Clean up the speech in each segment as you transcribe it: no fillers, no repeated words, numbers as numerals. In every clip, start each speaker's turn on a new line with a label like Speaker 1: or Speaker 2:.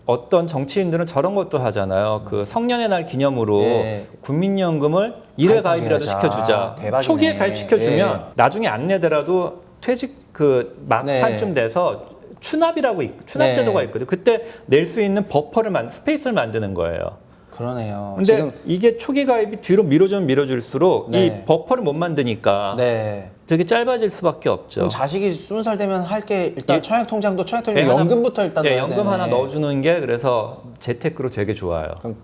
Speaker 1: 어떤 정치인들은 저런 것도 하잖아요. 그 성년의 날 기념으로
Speaker 2: 예.
Speaker 1: 국민연금을 1회 가입이라도
Speaker 2: 가입해야죠.
Speaker 1: 시켜주자.
Speaker 2: 대박이네.
Speaker 1: 초기에 가입시켜주면
Speaker 2: 예.
Speaker 1: 나중에 안 내더라도 퇴직 그 막판쯤 돼서 추납이라고 추납 제도가 있거든요. 그때 낼 수 있는 버퍼를 스페이스를 만드는 거예요.
Speaker 2: 그러네요.
Speaker 1: 근데
Speaker 2: 지금
Speaker 1: 이게 초기 가입이 뒤로 밀어주면 밀어줄수록
Speaker 2: 네.
Speaker 1: 이 버퍼를 못 만드니까
Speaker 2: 네.
Speaker 1: 되게 짧아질 수밖에 없죠.
Speaker 2: 그럼 자식이 20살 되면 할 게 일단
Speaker 1: 예.
Speaker 2: 청약통장도
Speaker 1: 예, 하나-
Speaker 2: 연금부터 일단
Speaker 1: 예,
Speaker 2: 넣어야
Speaker 1: 연금
Speaker 2: 되네.
Speaker 1: 하나 넣어주는 게 그래서 재테크로 되게 좋아요.
Speaker 2: 그럼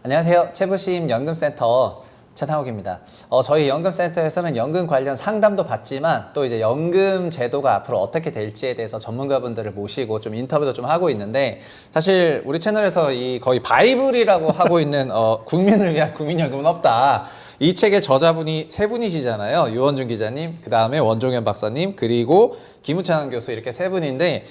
Speaker 2: 안녕하세요. 채부심 연금센터 최상욱입니다. 저희 연금센터에서는 연금 관련 상담도 받지만 또 이제 연금 제도가 앞으로 어떻게 될지에 대해서 전문가분들을 모시고 좀 인터뷰도 좀 하고 있는데, 사실 우리 채널에서 이 거의 바이블이라고 하고 있는 국민을 위한 국민연금은 없다. 이 책의 저자분이 세 분이시잖아요. 유원준 기자님, 그 다음에 원종현 박사님, 그리고 김우찬 교수, 이렇게 세 분인데,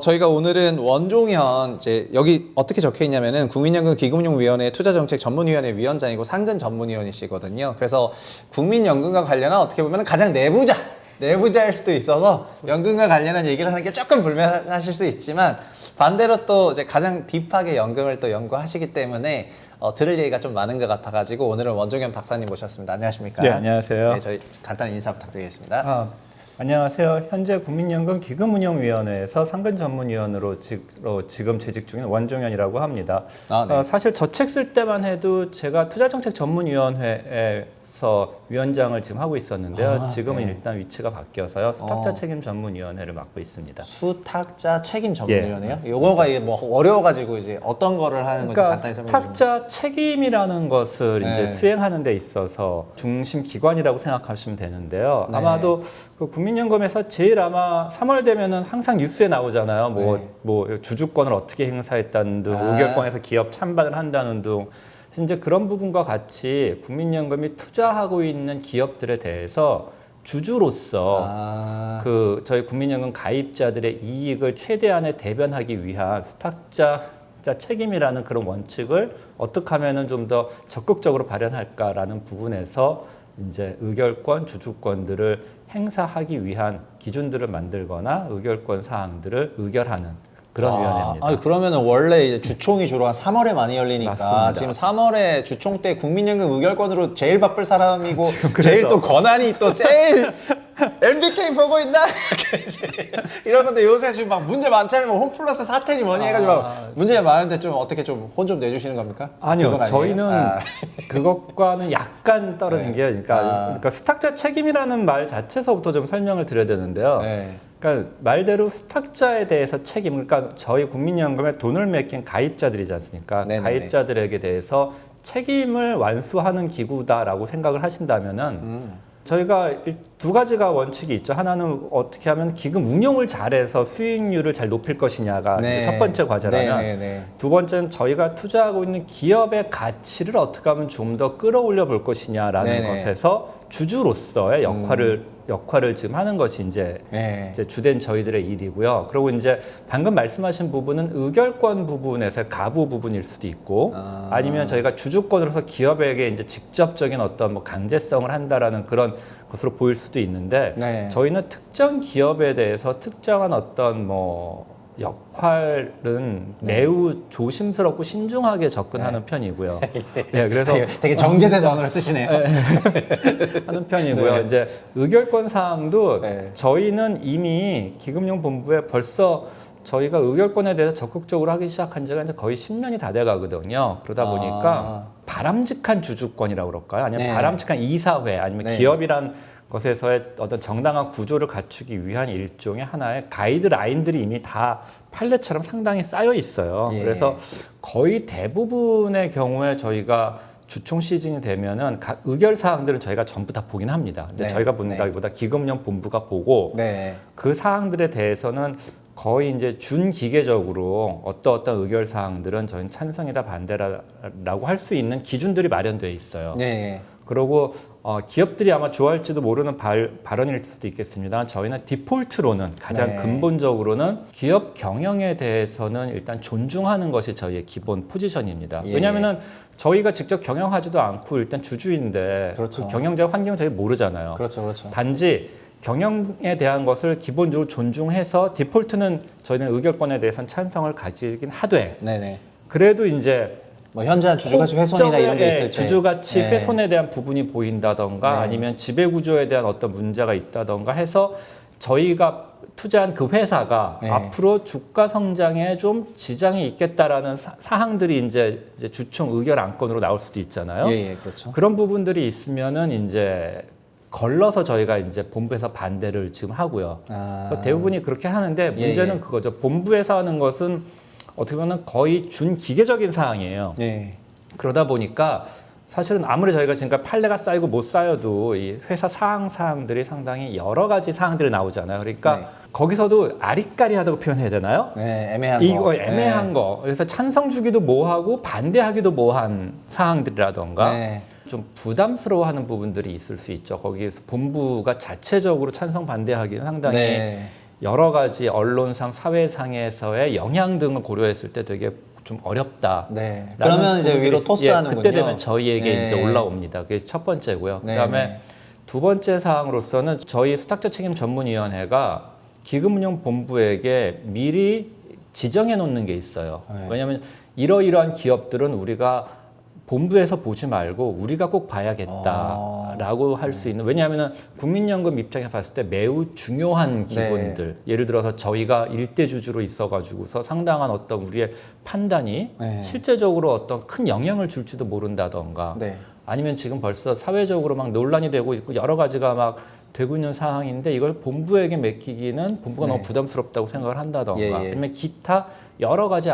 Speaker 2: 저희가 오늘은 원종현, 이제 여기 어떻게 적혀 있냐면은 국민연금기금융위원회 투자정책전문위원회 위원장이고 상근 전문위원이시거든요. 그래서 국민연금과 관련한 어떻게 보면 가장 내부자일 수도 있어서 연금과 관련한 얘기를 하는 게 조금 불편하실 수 있지만, 반대로 또 이제 가장 딥하게 연금을 또 연구하시기 때문에 들을 얘기가 좀 많은 것 같아가지고 오늘은 원종현 박사님 모셨습니다. 안녕하십니까?
Speaker 1: 네, 안녕하세요.
Speaker 2: 네, 저희 간단히 인사 부탁드리겠습니다.
Speaker 1: 안녕하세요. 현재 국민연금 기금운용위원회에서 상근 전문위원으로 지금 재직 중인 원종현이라고 합니다.
Speaker 2: 네.
Speaker 1: 사실 저 책 쓸 때만 해도 제가 투자정책 전문위원회에서 위원장을 지금 하고 있었는데요. 지금은
Speaker 2: 네.
Speaker 1: 일단 위치가 바뀌어서요. 수탁자 책임 전문위원회를 맡고 있습니다.
Speaker 2: 수탁자 책임 전문위원회요? 요거가 이게 뭐 어려워가지고 이제 어떤 거를 하는 건지
Speaker 1: 그러니까
Speaker 2: 간단히 설명해 주시면.
Speaker 1: 수탁자 책임이라는 것을
Speaker 2: 네.
Speaker 1: 이제 수행하는 데 있어서 중심 기관이라고 생각하시면 되는데요.
Speaker 2: 네.
Speaker 1: 아마도 그 국민연금에서 제일 아마 3월 되면은 항상 뉴스에 나오잖아요.
Speaker 2: 네.
Speaker 1: 뭐 주주권을 어떻게 행사했다는 등, 의결권에서 기업 찬반을 한다는 등. 이제 그런 부분과 같이 국민연금이 투자하고 있는 기업들에 대해서 주주로서 그 저희 국민연금 가입자들의 이익을 최대한의 대변하기 위한 수탁자 책임이라는 그런 원칙을 어떻게 하면은 좀 더 적극적으로 발현할까라는 부분에서 이제 의결권, 주주권들을 행사하기 위한 기준들을 만들거나 의결권 사항들을 의결하는 그런 위원회입니다.
Speaker 2: 아니, 그러면은 원래 이제 주총이 주로 한 3월에 많이 열리니까
Speaker 1: 맞습니다.
Speaker 2: 지금 3월에 주총 때 국민연금 의결권으로 제일 바쁠 사람이고
Speaker 1: 그래서-
Speaker 2: 제일 또 권한이 또 제일 MBK 보고 있나? 이런 건데 요새 지금 막 문제 많잖아요. 뭐 홈플러스 사태니 뭐니 해가지고 막 문제가 많은데 좀 어떻게 좀 혼 좀 내주시는 겁니까?
Speaker 1: 아니요,
Speaker 2: 그건 아니에요?
Speaker 1: 저희는 그것과는 약간 떨어진 게, 그러니까 수탁자 책임이라는 말 자체서부터 좀 설명을 드려야 되는데요.
Speaker 2: 네.
Speaker 1: 그러니까 말대로 수탁자에 대해서 책임, 그러니까 저희 국민연금에 돈을 맡긴 가입자들이지 않습니까?
Speaker 2: 네네네.
Speaker 1: 가입자들에게 대해서 책임을 완수하는 기구다라고 생각을 하신다면은 저희가 두 가지가 원칙이 있죠. 하나는 어떻게 하면 기금 운용을 잘해서 수익률을 잘 높일 것이냐가
Speaker 2: 네.
Speaker 1: 첫 번째 과제라면,
Speaker 2: 네네네.
Speaker 1: 두 번째는 저희가 투자하고 있는 기업의 가치를 어떻게 하면 좀 더 끌어올려 볼 것이냐라는
Speaker 2: 네네.
Speaker 1: 것에서 주주로서의 역할을 지금 하는 것이 이제 주된 저희들의 일이고요. 그리고 이제 방금 말씀하신 부분은 의결권 부분에서 가부 부분일 수도 있고, 아니면 저희가 주주권으로서 기업에게 이제 직접적인 어떤 뭐 강제성을 한다라는 그런 것으로 보일 수도 있는데,
Speaker 2: 네.
Speaker 1: 저희는 특정 기업에 대해서 특정한 어떤 뭐 역할은 매우 조심스럽고 신중하게 접근하는 편이고요. 네, 그래서
Speaker 2: 되게 정제된 언어를 쓰시네요.
Speaker 1: 하는 편이고요.
Speaker 2: 네.
Speaker 1: 이제 의결권 사항도
Speaker 2: 네.
Speaker 1: 저희는 이미 기금융본부에 벌써 저희가 의결권에 대해서 적극적으로 하기 시작한 지가 이제 거의 10년이 다 돼 가거든요. 그러다 보니까 바람직한 주주권이라고 그럴까요? 아니면
Speaker 2: 네.
Speaker 1: 바람직한 이사회, 아니면
Speaker 2: 네.
Speaker 1: 기업이란 것에서의 어떤 정당한 구조를 갖추기 위한 일종의 하나의 가이드라인들이 이미 다 판례처럼 상당히 쌓여 있어요.
Speaker 2: 예.
Speaker 1: 그래서 거의 대부분의 경우에 저희가 주총 시즌이 되면은 의결 사항들은 저희가 전부 다 보긴 합니다. 근데
Speaker 2: 네.
Speaker 1: 저희가 본다기보다 기금융본부가 보고
Speaker 2: 네.
Speaker 1: 그 사항들에 대해서는 거의 이제 준기계적으로 어떤 의결 사항들은 저희는 찬성이다 반대라고 할 수 있는 기준들이 마련되어 있어요.
Speaker 2: 네.
Speaker 1: 그리고 기업들이 아마 좋아할지도 모르는 발언일 수도 있겠습니다. 저희는 디폴트로는 가장
Speaker 2: 네.
Speaker 1: 근본적으로는 기업 경영에 대해서는 일단 존중하는 것이 저희의 기본 포지션입니다.
Speaker 2: 예.
Speaker 1: 왜냐하면은 저희가 직접 경영하지도 않고 일단 주주인데
Speaker 2: 그렇죠.
Speaker 1: 그 경영자 환경을 저희 모르잖아요.
Speaker 2: 그렇죠, 그렇죠.
Speaker 1: 단지 경영에 대한 것을 기본적으로 존중해서 디폴트는 저희는 의결권에 대해서는 찬성을 가지긴 하되
Speaker 2: 네네.
Speaker 1: 그래도 이제
Speaker 2: 뭐 현저한 주주가치 훼손이나 이런 게 있을 때
Speaker 1: 주주가치
Speaker 2: 네.
Speaker 1: 훼손에 대한 부분이 보인다던가
Speaker 2: 네.
Speaker 1: 아니면 지배구조에 대한 어떤 문제가 있다던가 해서 저희가 투자한 그 회사가
Speaker 2: 네.
Speaker 1: 앞으로 주가 성장에 좀 지장이 있겠다라는 사항들이 이제 주총 의결 안건으로 나올 수도 있잖아요.
Speaker 2: 예, 그렇죠.
Speaker 1: 그런 부분들이 있으면은 이제 걸러서 저희가 이제 본부에서 반대를 지금 하고요. 그래서 대부분이 그렇게 하는데 문제는
Speaker 2: 예.
Speaker 1: 그거죠. 본부에서 하는 것은 어떻게 보면 거의 준기계적인 사항이에요.
Speaker 2: 예.
Speaker 1: 그러다 보니까 사실은 아무리 저희가 지금까지 판례가 쌓이고 못 쌓여도 이 회사 사항들이 상당히 여러 가지 사항들이 나오잖아요. 그러니까
Speaker 2: 네.
Speaker 1: 거기서도 아리까리하다고 표현해야 되나요?
Speaker 2: 네, 애매한
Speaker 1: 이거
Speaker 2: 거.
Speaker 1: 애매한 거. 그래서 찬성 주기도 뭐하고 반대하기도 뭐한 사항들이라던가
Speaker 2: 네.
Speaker 1: 좀 부담스러워하는 부분들이 있을 수 있죠. 거기에서 본부가 자체적으로 찬성 반대하기는 상당히
Speaker 2: 네.
Speaker 1: 여러 가지 언론상 사회상에서의 영향 등을 고려했을 때 되게 좀 어렵다.
Speaker 2: 네. 그러면 이제 위로 토스하는군요.
Speaker 1: 그때 되면 저희에게
Speaker 2: 네.
Speaker 1: 이제 올라옵니다. 그게 첫 번째고요.
Speaker 2: 네,
Speaker 1: 그다음에
Speaker 2: 네.
Speaker 1: 두 번째 사항으로서는 저희 수탁자 책임 전문위원회가 기금운용본부에게 미리 지정해 놓는 게 있어요.
Speaker 2: 네.
Speaker 1: 왜냐하면 이러이러한 기업들은 우리가 본부에서 보지 말고 우리가 꼭 봐야겠다라고 할 수 있는, 왜냐하면 국민연금 입장에서 봤을 때 매우 중요한 기본들, 예를 들어서 저희가 일대 주주로 있어가지고서 상당한 어떤 우리의 판단이
Speaker 2: 네.
Speaker 1: 실제적으로 어떤 큰 영향을 줄지도 모른다던가
Speaker 2: 네.
Speaker 1: 아니면 지금 벌써 사회적으로 막 논란이 되고 있고 여러 가지가 막 되고 있는 상황인데 이걸 본부에게 맡기기는 본부가
Speaker 2: 네.
Speaker 1: 너무 부담스럽다고 생각을 한다던가
Speaker 2: 예, 예.
Speaker 1: 아니면 기타 여러 가지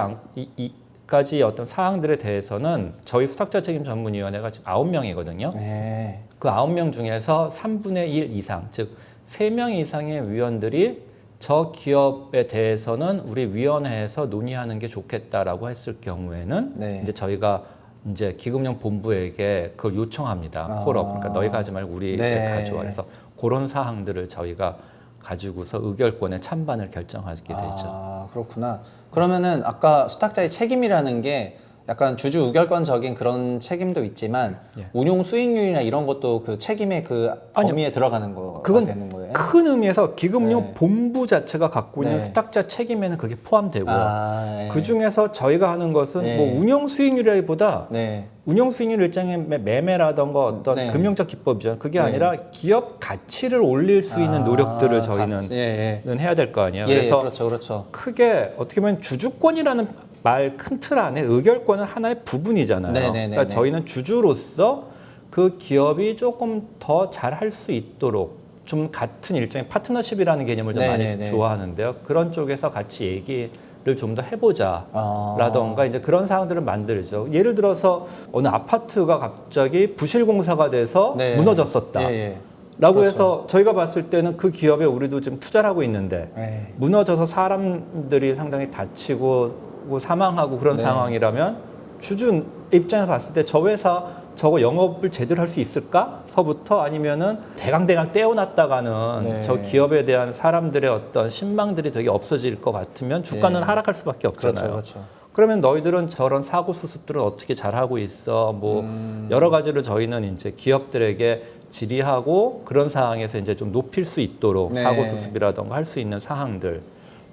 Speaker 1: 까지 어떤 사항들에 대해서는 저희 수탁자 책임 전문위원회가 지금 9명이거든요.
Speaker 2: 네.
Speaker 1: 그 9명 중에서 3분의 1 이상, 즉 3명 이상의 위원들이 저 기업에 대해서는 우리 위원회에서 논의하는 게 좋겠다라고 했을 경우에는
Speaker 2: 네.
Speaker 1: 이제 저희가 이제 기금용 본부에게 그걸 요청합니다. 콜업. 그러니까 너희가 하지 말고 우리가
Speaker 2: 네.
Speaker 1: 가져와. 그래서 그런 사항들을 저희가 가지고서 의결권의 찬반을 결정하게 되죠.
Speaker 2: 아, 그렇구나. 그러면은 아까 수탁자의 책임이라는 게 약간 주주 의결권적인 그런 책임도 있지만
Speaker 1: 예.
Speaker 2: 운용 수익률이나 이런 것도 그 책임의 그
Speaker 1: 아니요.
Speaker 2: 범위에 들어가는 거가
Speaker 1: 그건
Speaker 2: 되는 거예요?
Speaker 1: 큰 의미에서 기금용
Speaker 2: 네.
Speaker 1: 본부 자체가 갖고 있는
Speaker 2: 네.
Speaker 1: 수탁자 책임에는 그게 포함되고요.
Speaker 2: 아, 네.
Speaker 1: 그 중에서 저희가 하는 것은
Speaker 2: 네.
Speaker 1: 뭐 운용 수익률이라기보다
Speaker 2: 네.
Speaker 1: 운용 수익률 일정의 매매라던가 어떤
Speaker 2: 네.
Speaker 1: 금융적 기법이죠. 그게
Speaker 2: 네.
Speaker 1: 아니라 기업 가치를 올릴 수 있는 노력들을 저희는
Speaker 2: 예,
Speaker 1: 해야 될 거 아니에요.
Speaker 2: 예. 예,
Speaker 1: 그래서
Speaker 2: 그렇죠, 그렇죠.
Speaker 1: 크게 어떻게 보면 주주권이라는 말 큰 틀 안에 의결권은 하나의 부분이잖아요.
Speaker 2: 네네네네.
Speaker 1: 그러니까 저희는 주주로서 그 기업이 조금 더 잘할 수 있도록 좀 같은 일종의 파트너십이라는 개념을 좀 많이
Speaker 2: 네네네.
Speaker 1: 좋아하는데요. 그런 쪽에서 같이 얘기를 좀 더 해보자.
Speaker 2: 아.
Speaker 1: 라던가 이제 그런 사항들을 만들죠. 예를 들어서 어느 아파트가 갑자기 부실공사가 돼서
Speaker 2: 네.
Speaker 1: 무너졌었다.
Speaker 2: 예, 예.
Speaker 1: 라고
Speaker 2: 그렇죠.
Speaker 1: 해서 저희가 봤을 때는 그 기업에 우리도 지금 투자를 하고 있는데
Speaker 2: 네.
Speaker 1: 무너져서 사람들이 상당히 다치고 사망하고 그런
Speaker 2: 네.
Speaker 1: 상황이라면 주주 입장에서 봤을 때 저 회사 저거 영업을 제대로 할 수 있을까? 서부터 아니면은 대강대강 떼어놨다가는
Speaker 2: 네.
Speaker 1: 저 기업에 대한 사람들의 어떤 신망들이 되게 없어질 것 같으면 주가는
Speaker 2: 네.
Speaker 1: 하락할 수밖에 없잖아요.
Speaker 2: 그렇죠, 그렇죠.
Speaker 1: 그러면 너희들은 저런 사고 수습들은 어떻게 잘하고 있어? 뭐 여러 가지를 저희는 이제 기업들에게 질의하고 그런 상황에서 이제 좀 높일 수 있도록
Speaker 2: 네.
Speaker 1: 사고 수습이라던가 할 수 있는 사항들.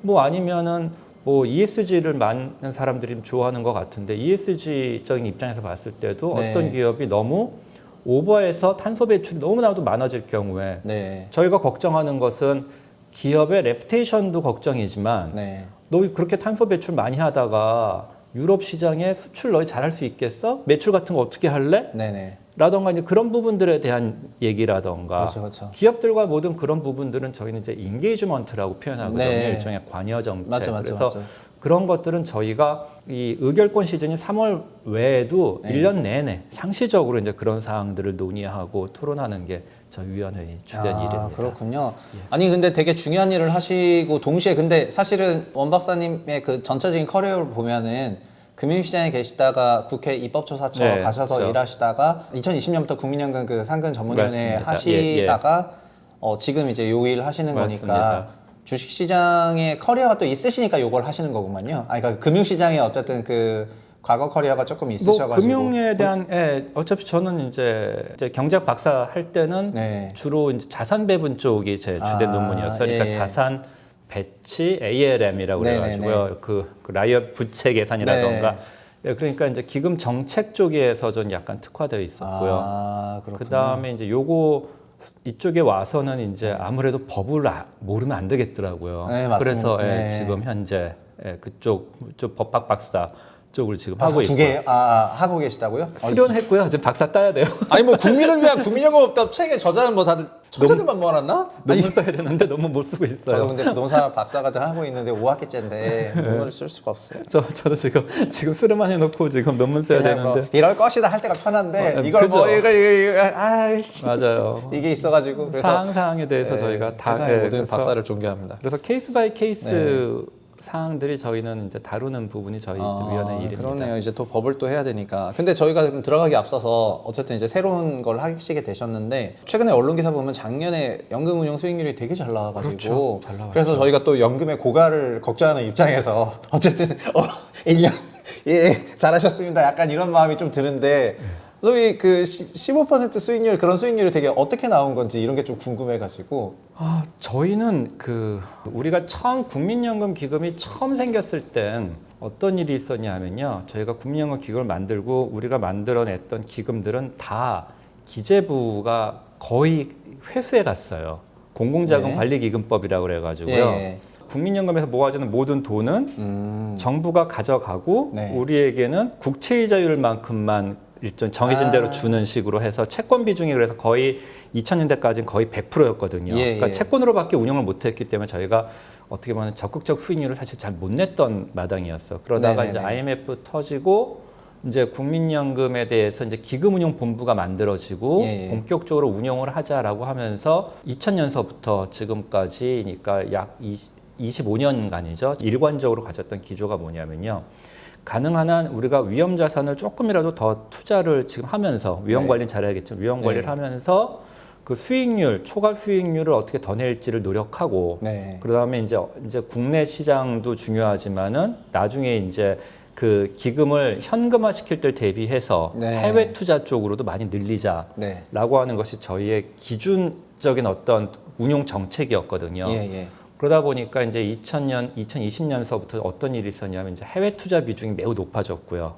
Speaker 1: 뭐 아니면은 뭐 ESG를 많은 사람들이 좋아하는 것 같은데 ESG적인 입장에서 봤을 때도
Speaker 2: 네.
Speaker 1: 어떤 기업이 너무 오버해서 탄소 배출이 너무나도 많아질 경우에
Speaker 2: 네.
Speaker 1: 저희가 걱정하는 것은 기업의 레퓨테이션도 걱정이지만
Speaker 2: 네.
Speaker 1: 너 그렇게 탄소 배출 많이 하다가 유럽 시장에 수출 너희 잘할 수 있겠어? 매출 같은 거 어떻게 할래?
Speaker 2: 네, 네.
Speaker 1: 라던가 이제 그런 부분들에 대한 얘기라던가
Speaker 2: 그렇죠, 그렇죠.
Speaker 1: 기업들과 모든 그런 부분들은 저희는 이제 인게이지먼트라고 표현하거든요.
Speaker 2: 네.
Speaker 1: 일종의 관여 정책.
Speaker 2: 맞죠, 맞죠,
Speaker 1: 그래서
Speaker 2: 맞죠.
Speaker 1: 그런 것들은 저희가 이 의결권 시즌이 3월 외에도
Speaker 2: 네.
Speaker 1: 1년 내내 상시적으로 이제 그런 사항들을 논의하고 토론하는 게 저희 위원회의 주된 일입니다.
Speaker 2: 그렇군요. 아니 근데 되게 중요한 일을 하시고 동시에 근데 사실은 원 박사님의 그 전체적인 커리어를 보면은 금융시장에 계시다가 국회 입법조사처
Speaker 1: 네,
Speaker 2: 가셔서
Speaker 1: 그렇죠.
Speaker 2: 일하시다가 2020년부터 국민연금 그 상근 전문위원회
Speaker 1: 맞습니다.
Speaker 2: 하시다가 지금 이제 요 일 하시는
Speaker 1: 맞습니다.
Speaker 2: 거니까 주식시장에 커리어가 또 있으시니까 요걸 하시는 거구만요. 아, 그러니까 금융시장에 어쨌든 그 과거 커리어가 조금
Speaker 1: 뭐
Speaker 2: 있으셔가지고
Speaker 1: 금융에 대한 어차피 저는 이제 경제학 박사 할 때는
Speaker 2: 네.
Speaker 1: 주로 이제 자산 배분 쪽이 제 주된 논문이었어요. 그러니까
Speaker 2: 예.
Speaker 1: 자산 배치 ALM이라고 그래가지고요. 그 라이엇 부채 계산이라던가. 예, 그러니까 이제 기금 정책 쪽에서 좀 약간 특화되어 있었고요.
Speaker 2: 그렇군요.
Speaker 1: 그 다음에 이제 요거 이쪽에 와서는 이제 아무래도 법을 모르면 안 되겠더라고요.
Speaker 2: 네, 맞습니다.
Speaker 1: 그래서
Speaker 2: 네.
Speaker 1: 지금 현재 그쪽 법학 박사 쪽을 지금 하고
Speaker 2: 두
Speaker 1: 있고요.
Speaker 2: 개 하고 계시다고요?
Speaker 1: 수련했고요. 지금 박사 따야 돼요.
Speaker 2: 아니 뭐 국민을 위한 국민연금 없다 책에 저자는 뭐 다들 천재들만 모아놨나? 아니
Speaker 1: 논문 써야 되는데 논문 못 쓰고 있어요.
Speaker 2: 저는 근데 부동산 박사과정 하고 있는데 5학기째인데 논문을 쓸 수가 없어요.
Speaker 1: 저도 지금 쓰름만 해놓고 지금 논문 써야
Speaker 2: 그냥
Speaker 1: 되는데.
Speaker 2: 뭐 이럴 것이다 할 때가 편한데 이걸
Speaker 1: 그죠.
Speaker 2: 뭐 이거 아이씨
Speaker 1: 맞아요.
Speaker 2: 이게 있어가지고 그래서
Speaker 1: 사항에 대해서 저희가 다
Speaker 2: 세상의 모든
Speaker 1: 그래서-
Speaker 2: 박사를 존경합니다.
Speaker 1: 그래서 케이스 바이 케이스 사항들이 저희는 이제 다루는 부분이 저희 위원회 일입니다.
Speaker 2: 그러네요. 이제 또 법을 또 해야 되니까. 근데 저희가 지금 들어가기 앞서서 어쨌든 이제 새로운 걸 하시게 되셨는데 최근에 언론 기사 보면 작년에 연금 운용 수익률이 되게 잘 나와가지고
Speaker 1: 그렇죠. 잘 나왔죠.
Speaker 2: 그래서 저희가 또 연금의 고갈을 걱정하는 입장에서 어쨌든 1년 잘하셨습니다. 약간 이런 마음이 좀 드는데 소위 그 15% 수익률 그런 수익률이 되게 어떻게 나온 건지 이런 게 좀 궁금해가지고
Speaker 1: 저희는 우리가 처음 국민연금 기금이 처음 생겼을 땐 어떤 일이 있었냐 하면요. 저희가 국민연금 기금을 만들고 우리가 만들어냈던 기금들은 다 기재부가 거의 회수해 갔어요. 공공자금 관리기금법이라고 그래가지고요.
Speaker 2: 예.
Speaker 1: 국민연금에서 모아지는 모든 돈은 정부가 가져가고
Speaker 2: 네.
Speaker 1: 우리에게는 국채이자율만큼만 일정 정해진 대로 주는 식으로 해서 채권 비중이 그래서 거의 2000년대까지는 거의 100%였거든요. 그러니까 채권으로밖에 운영을 못했기 때문에 저희가 어떻게 보면 적극적 수익률을 사실 잘 못 냈던 마당이었어. 그러다가 이제 IMF 터지고 이제 국민연금에 대해서 이제 기금운용본부가 만들어지고 본격적으로 운영을 하자라고 하면서 2000년서부터 지금까지니까 약 25년간이죠. 일관적으로 가졌던 기조가 뭐냐면요. 가능한 한 우리가 위험 자산을 조금이라도 더 투자를 지금 하면서 위험 관리는 잘해야겠죠. 위험 관리를 하면서 그 수익률, 초과 수익률을 어떻게 더 낼지를 노력하고 그다음에 이제 국내 시장도 중요하지만은 나중에 이제 그 기금을 현금화 시킬 때 대비해서 해외 투자 쪽으로도 많이 늘리자라고 하는 것이 저희의 기준적인 어떤 운용 정책이었거든요. 그러다 보니까 이제 2020년서부터 어떤 일이 있었냐면 이제 해외 투자 비중이 매우 높아졌고요.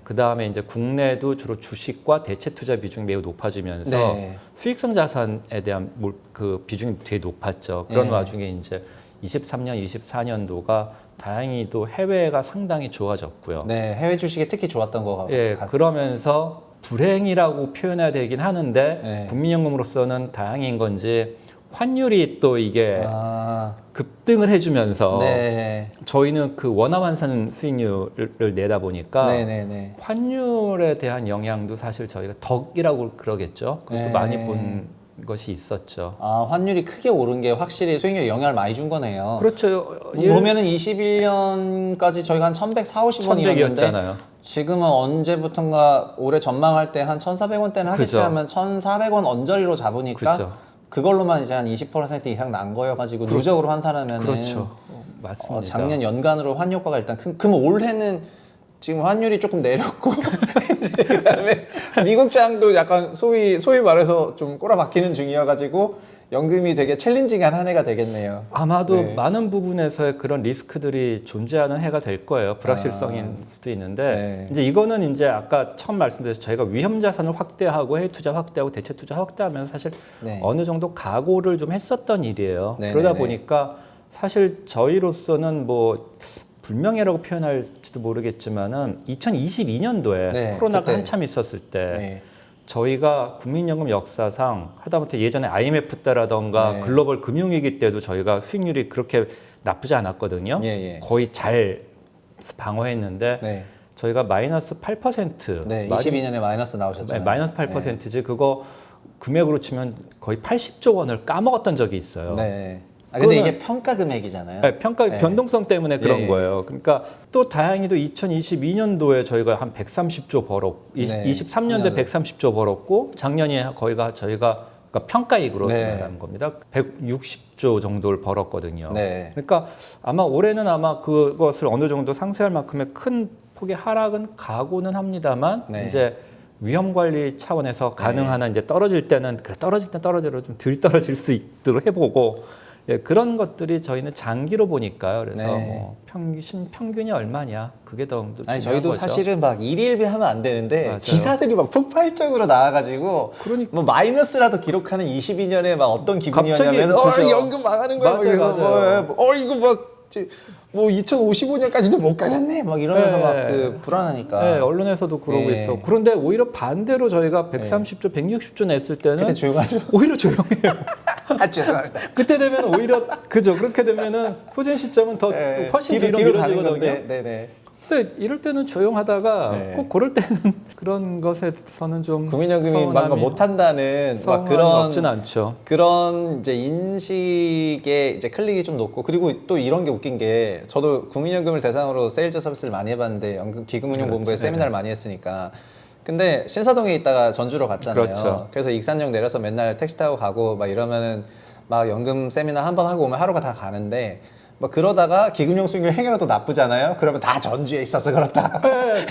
Speaker 1: 그 다음에 이제 국내도 주로 주식과 대체 투자 비중이 매우 높아지면서 수익성 자산에 대한 그 비중이 되게 높았죠. 그런 와중에 이제 23년, 24년도가 다행히도 해외가 상당히 좋아졌고요.
Speaker 2: 해외 주식이 특히 좋았던 거 같아요.
Speaker 1: 그러면서 불행이라고 표현해야 되긴 하는데 국민연금으로서는 다행인 건지 환율이 또 이게 급등을 해주면서 저희는 그 원화환산 수익률을 내다 보니까 환율에 대한 영향도 사실 저희가 덕이라고 그러겠죠. 그것도 많이 본 것이 있었죠.
Speaker 2: 환율이 크게 오른 게 확실히 수익률에 영향을 많이 준 거네요.
Speaker 1: 그렇죠.
Speaker 2: 보면은 21년까지 저희가 한 1,140원이었는데
Speaker 1: 1100이었잖아요.
Speaker 2: 지금은 언제부턴가 올해 전망할 때 한 1,400원대는 하겠지 하면 1,400원 언저리로 잡으니까 그걸로만 이제 한 20% 이상 난 거여가지고 누적으로 환산하면은
Speaker 1: 맞습니다.
Speaker 2: 작년 연간으로 환 효과가 일단 그럼 올해는 지금 환율이 조금 내렸고 그다음에 미국 장도 약간 소위 말해서 좀 꼬라박히는 중이어가지고 연금이 되게 챌린징한 한 해가 되겠네요.
Speaker 1: 아마도 많은 부분에서의 그런 리스크들이 존재하는 해가 될 거예요. 불확실성인 수도 있는데 이제 이거는 이제 아까 처음 말씀드렸죠. 저희가 위험 자산을 확대하고 해외 투자 확대하고 대체 투자 확대하면서 사실 어느 정도 각오를 좀 했었던 일이에요. 그러다 보니까 사실 저희로서는 뭐 불명예라고 표현할지도 모르겠지만은 2022년도에 코로나가
Speaker 2: 그때.
Speaker 1: 한참 있었을 때 저희가 국민연금 역사상 하다못해 예전에 IMF 때라던가 글로벌 금융위기 때도 저희가 수익률이 그렇게 나쁘지 않았거든요. 거의 잘 방어했는데 저희가 마이너스 8%.
Speaker 2: 22년에 마이너스 나오셨잖아요.
Speaker 1: 마이너스 8%지 그거 금액으로 치면 거의 80조 원을 까먹었던 적이 있어요.
Speaker 2: 근데 이게 평가 금액이잖아요.
Speaker 1: 평가 변동성 때문에 그런 거예요. 그러니까 또 다행히도 2022년도에 저희가 한 130조 벌었고 23년도에 130조 벌었고 작년에 저희가 그러니까 평가이익으로 한 겁니다. 160조 정도를 벌었거든요. 그러니까 아마 올해는 아마 그것을 어느 정도 상쇄할 만큼의 큰 소폭의 하락은 가고는 합니다만
Speaker 2: 네.
Speaker 1: 이제 위험 관리 차원에서 가능한 한 이제 떨어질 때는 그래 떨어질 때 떨어지로 좀 덜 떨어질 수 있도록 해보고 예, 그런 것들이 저희는 장기로 보니까요. 그래서
Speaker 2: 네.
Speaker 1: 뭐 평균이 얼마냐 그게 더 중요한
Speaker 2: 아니 저희도
Speaker 1: 거죠.
Speaker 2: 사실은 막 일일비 하면 안 되는데
Speaker 1: 맞아요.
Speaker 2: 기사들이 막 폭발적으로 나와가지고
Speaker 1: 그러니까.
Speaker 2: 뭐 마이너스라도 기록하는 22년에 막 어떤 기분이었냐면
Speaker 1: 갑자기 그죠.
Speaker 2: 연금 망하는 거야.
Speaker 1: 맞아요,
Speaker 2: 막
Speaker 1: 맞아요.
Speaker 2: 이거 뭐 2055년까지도 못 가겠네 막 이러면서
Speaker 1: 네.
Speaker 2: 막 그 불안하니까.
Speaker 1: 네, 언론에서도 그러고
Speaker 2: 네.
Speaker 1: 있어. 그런데 오히려 반대로 저희가 130조, 160조 냈을 때는
Speaker 2: 그때 조용하죠.
Speaker 1: 오히려 조용해요.
Speaker 2: 아 죄송합니다.
Speaker 1: 그때 되면 오히려 그죠. 그렇게 되면은 소진 시점은 더
Speaker 2: 네,
Speaker 1: 훨씬 뒤로
Speaker 2: 가는
Speaker 1: 미뤄지거든요.
Speaker 2: 건데, 네네.
Speaker 1: 근데 이럴 때는 조용하다가
Speaker 2: 네.
Speaker 1: 꼭 그럴 때는 그런 것에서는 좀
Speaker 2: 국민연금이 뭔가 못한다는 막
Speaker 1: 그런 없진 않죠.
Speaker 2: 그런 이제 인식에 이제 클릭이 좀 높고 그리고 또 이런 게 웃긴 게 저도 국민연금을 대상으로 세일즈 서비스를 많이 해봤는데 기금운용본부에
Speaker 1: 그렇죠.
Speaker 2: 세미나를 많이 했으니까 근데 신사동에 있다가 전주로 갔잖아요.
Speaker 1: 그렇죠.
Speaker 2: 그래서 익산역 내려서 맨날 택시 타고 가고 막 이러면은 막 연금 세미나 한 번 하고 오면 하루가 다 가는데 뭐 그러다가 기금용 수익률 행여라도 나쁘잖아요. 그러면 다 전주에 있어서 그렇다.
Speaker 1: 네.